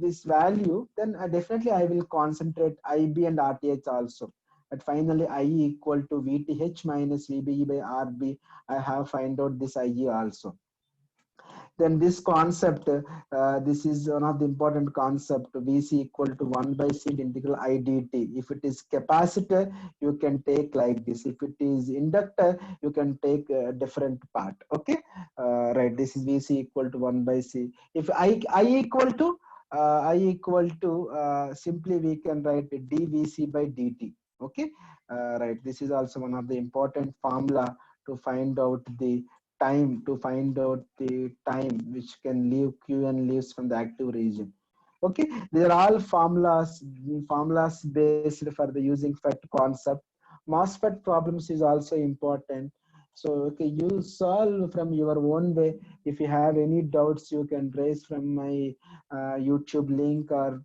this value, then definitely I will concentrate IB and RTH also. But finally, IE equal to VTH minus VBE by RB. I have find out this IE also. Then this concept, this is one of the important concept. VC equal to 1 by C integral IDT. If it is capacitor, you can take like this. If it is inductor, you can take a different part. Okay, right. This is VC equal to 1 by C. If I equal to simply we can write dVC by dt. Okay, right. This is also one of the important formula to find out the time, which can leave Q and leaves from the active region. Okay, these are all formulas based for the using FET concept. MOSFET problems is also important. So okay, you solve from your own way. If you have any doubts, you can raise from my YouTube link, or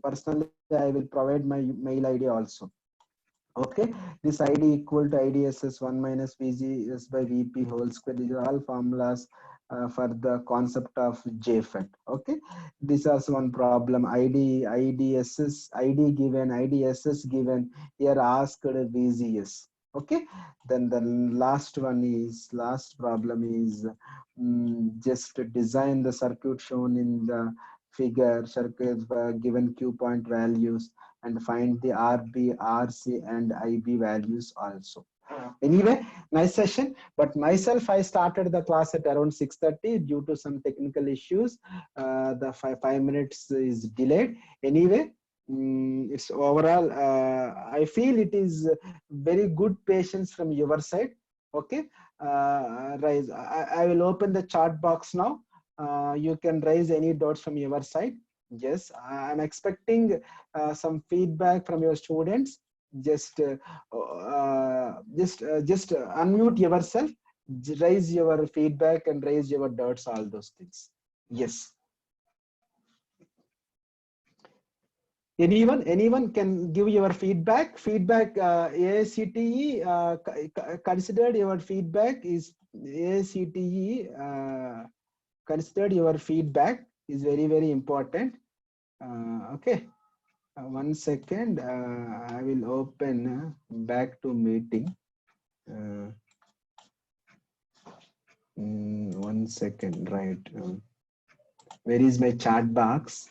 personally I will provide my mail ID also. Okay, this ID equal to IDSS 1 minus VGS by VP whole square. These are all formulas for the concept of JFET. Okay, this is one problem. ID given, IDSS given. Here asked VGS. Okay, then the last problem is just design the circuit shown in the figure. Circuit given Q point values and find the RB, RC, and IB values also. Anyway, nice session. But myself, I started the class at around 6:30 due to some technical issues. The five minutes is delayed. Anyway, it's overall. I feel it is very good patience from your side. Okay, raise. I will open the chat box now. You can raise any doubts from your side. Yes, I'm expecting some feedback from your students. Just unmute yourself, raise your feedback and raise your doubts, all those things. Yes. Anyone can give your feedback. AICTE considered your feedback is AICTE considered your feedback is very, very important. Okay. 1 second, I will open back to meeting. 1 second, right? Where is my chat box?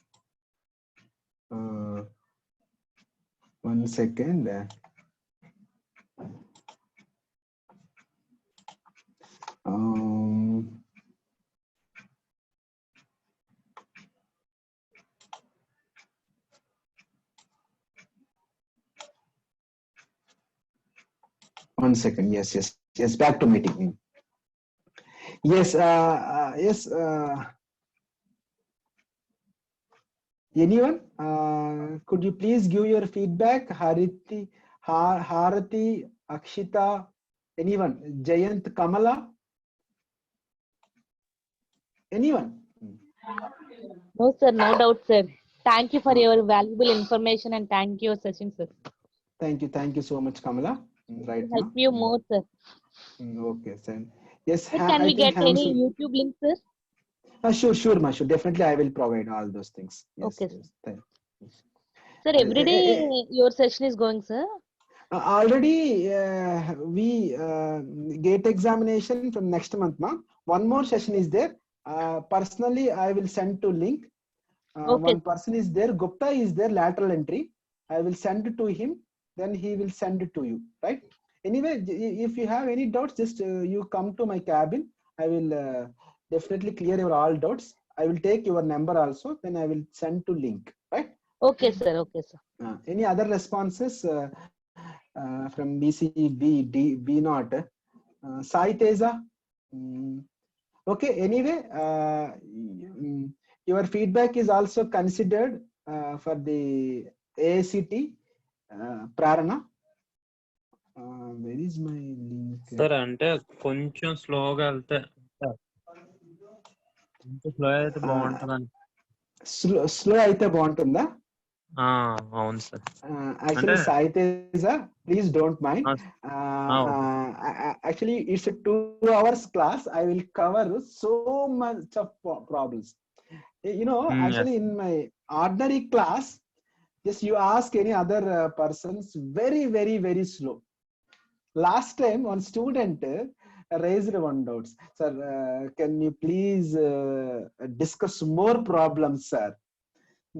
1 second. One second. Yes. Back to meeting. Yes. Yes. Anyone? Could you please give your feedback? Harati, Akshita, anyone? Jayant, Kamala? Anyone? No, sir. No doubt, sir. Thank you for your valuable information and thank you, Sachin, sir. Thank you so much, Kamala. Right. Help you more, sir. Okay, sir. Yes. Sir, can we get any YouTube link, sir? Sure, Mashu. Definitely, I will provide all those things. Yes, okay. Yes. Sir, every day your session is going, sir? Already, we gate examination from next month, ma. One more session is there. Personally, I will send to link. One person is there. Gupta is there. Lateral entry. I will send it to him. Then he will send it to you. Right. Anyway, if you have any doubts, just you come to my cabin. I will definitely clear your all doubts. I will take your number also. Then I will send to link. Right. Okay, sir. Okay, sir. Any other responses from BCB, B0? Sai Teza? Okay, anyway, your feedback is also considered for the AICT Prarana. Where is my link? Sir, అంటే కొంచెం స్లోగా వెళ్తే slow అయితే బాగుంటుందని. Slow అయితే బాగుంటుందా? అవును sir. Actually, Sai Teza, please don't mind. Actually, it's a 2 hours class. I will cover so much of problems. You know, actually, in my ordinary class, just you ask any other persons, very, very, very slow. Last time, one student raised one doubt. Sir, can you please discuss more problems, sir?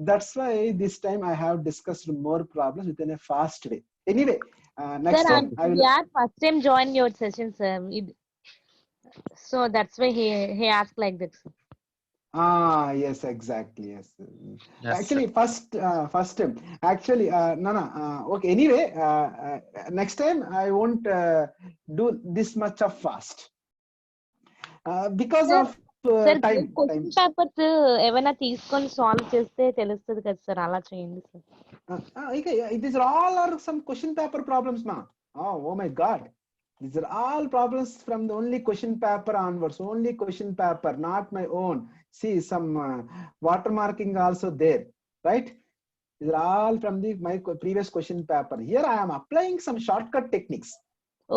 That's why this time I have discussed more problems within a fast way. Anyway, next sir, time I will. Yeah, first time join your session, sir. So that's why he asked like this. Yes, exactly. Yes. Actually, sir. first time. Actually, no. Okay. Anyway, next time I won't do this much of fast because sir, of time. Question papers ఏమైనా తీసుకొని solve చేస్తే తెలుస్తుంది కదా sir, అలా చేయండి sir. These are some question paper problems, ma. Oh my God. These are all problems from the only question paper onwards. Only question paper, not my own. See, some watermarking also there, right? These are all from my previous question paper. Here I am applying some shortcut techniques.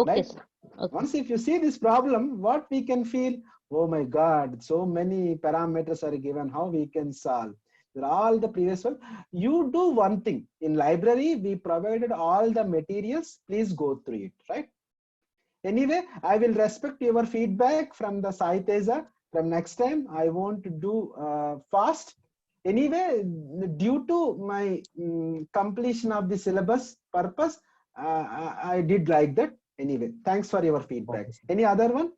Okay, right? sir. Okay. Once if you see this problem, what we can feel, Oh my God, so many parameters are given. How we can solve? They're all the previous one. You do one thing. In library, we provided all the materials. Please go through it, right? Anyway, I will respect your feedback from the Sai Teja. From next time, I want to do fast. Anyway, due to my completion of the syllabus purpose, I did like that. Anyway, thanks for your feedback. Okay, sir. Any other one?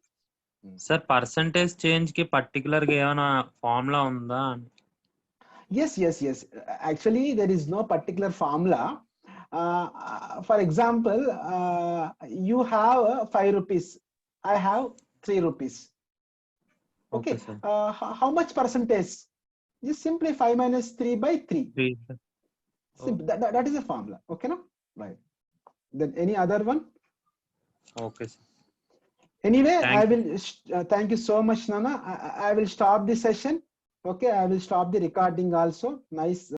Sir percentage change కి particular గా ఏమైనా formula ఉందా? Yes. Actually, there is no particular formula. For example, you have 5 rupees. I have 3 rupees. Okay. sir. How much percentage? Just simply 5 minus 3 by 3. 3. Simple. That is a formula. Okay, no? Right. Then any other one? Okay, sir. Anyway, Thank I will thank you so much, Nana. I will stop the session. Okay, I will stop the recording also. Nice.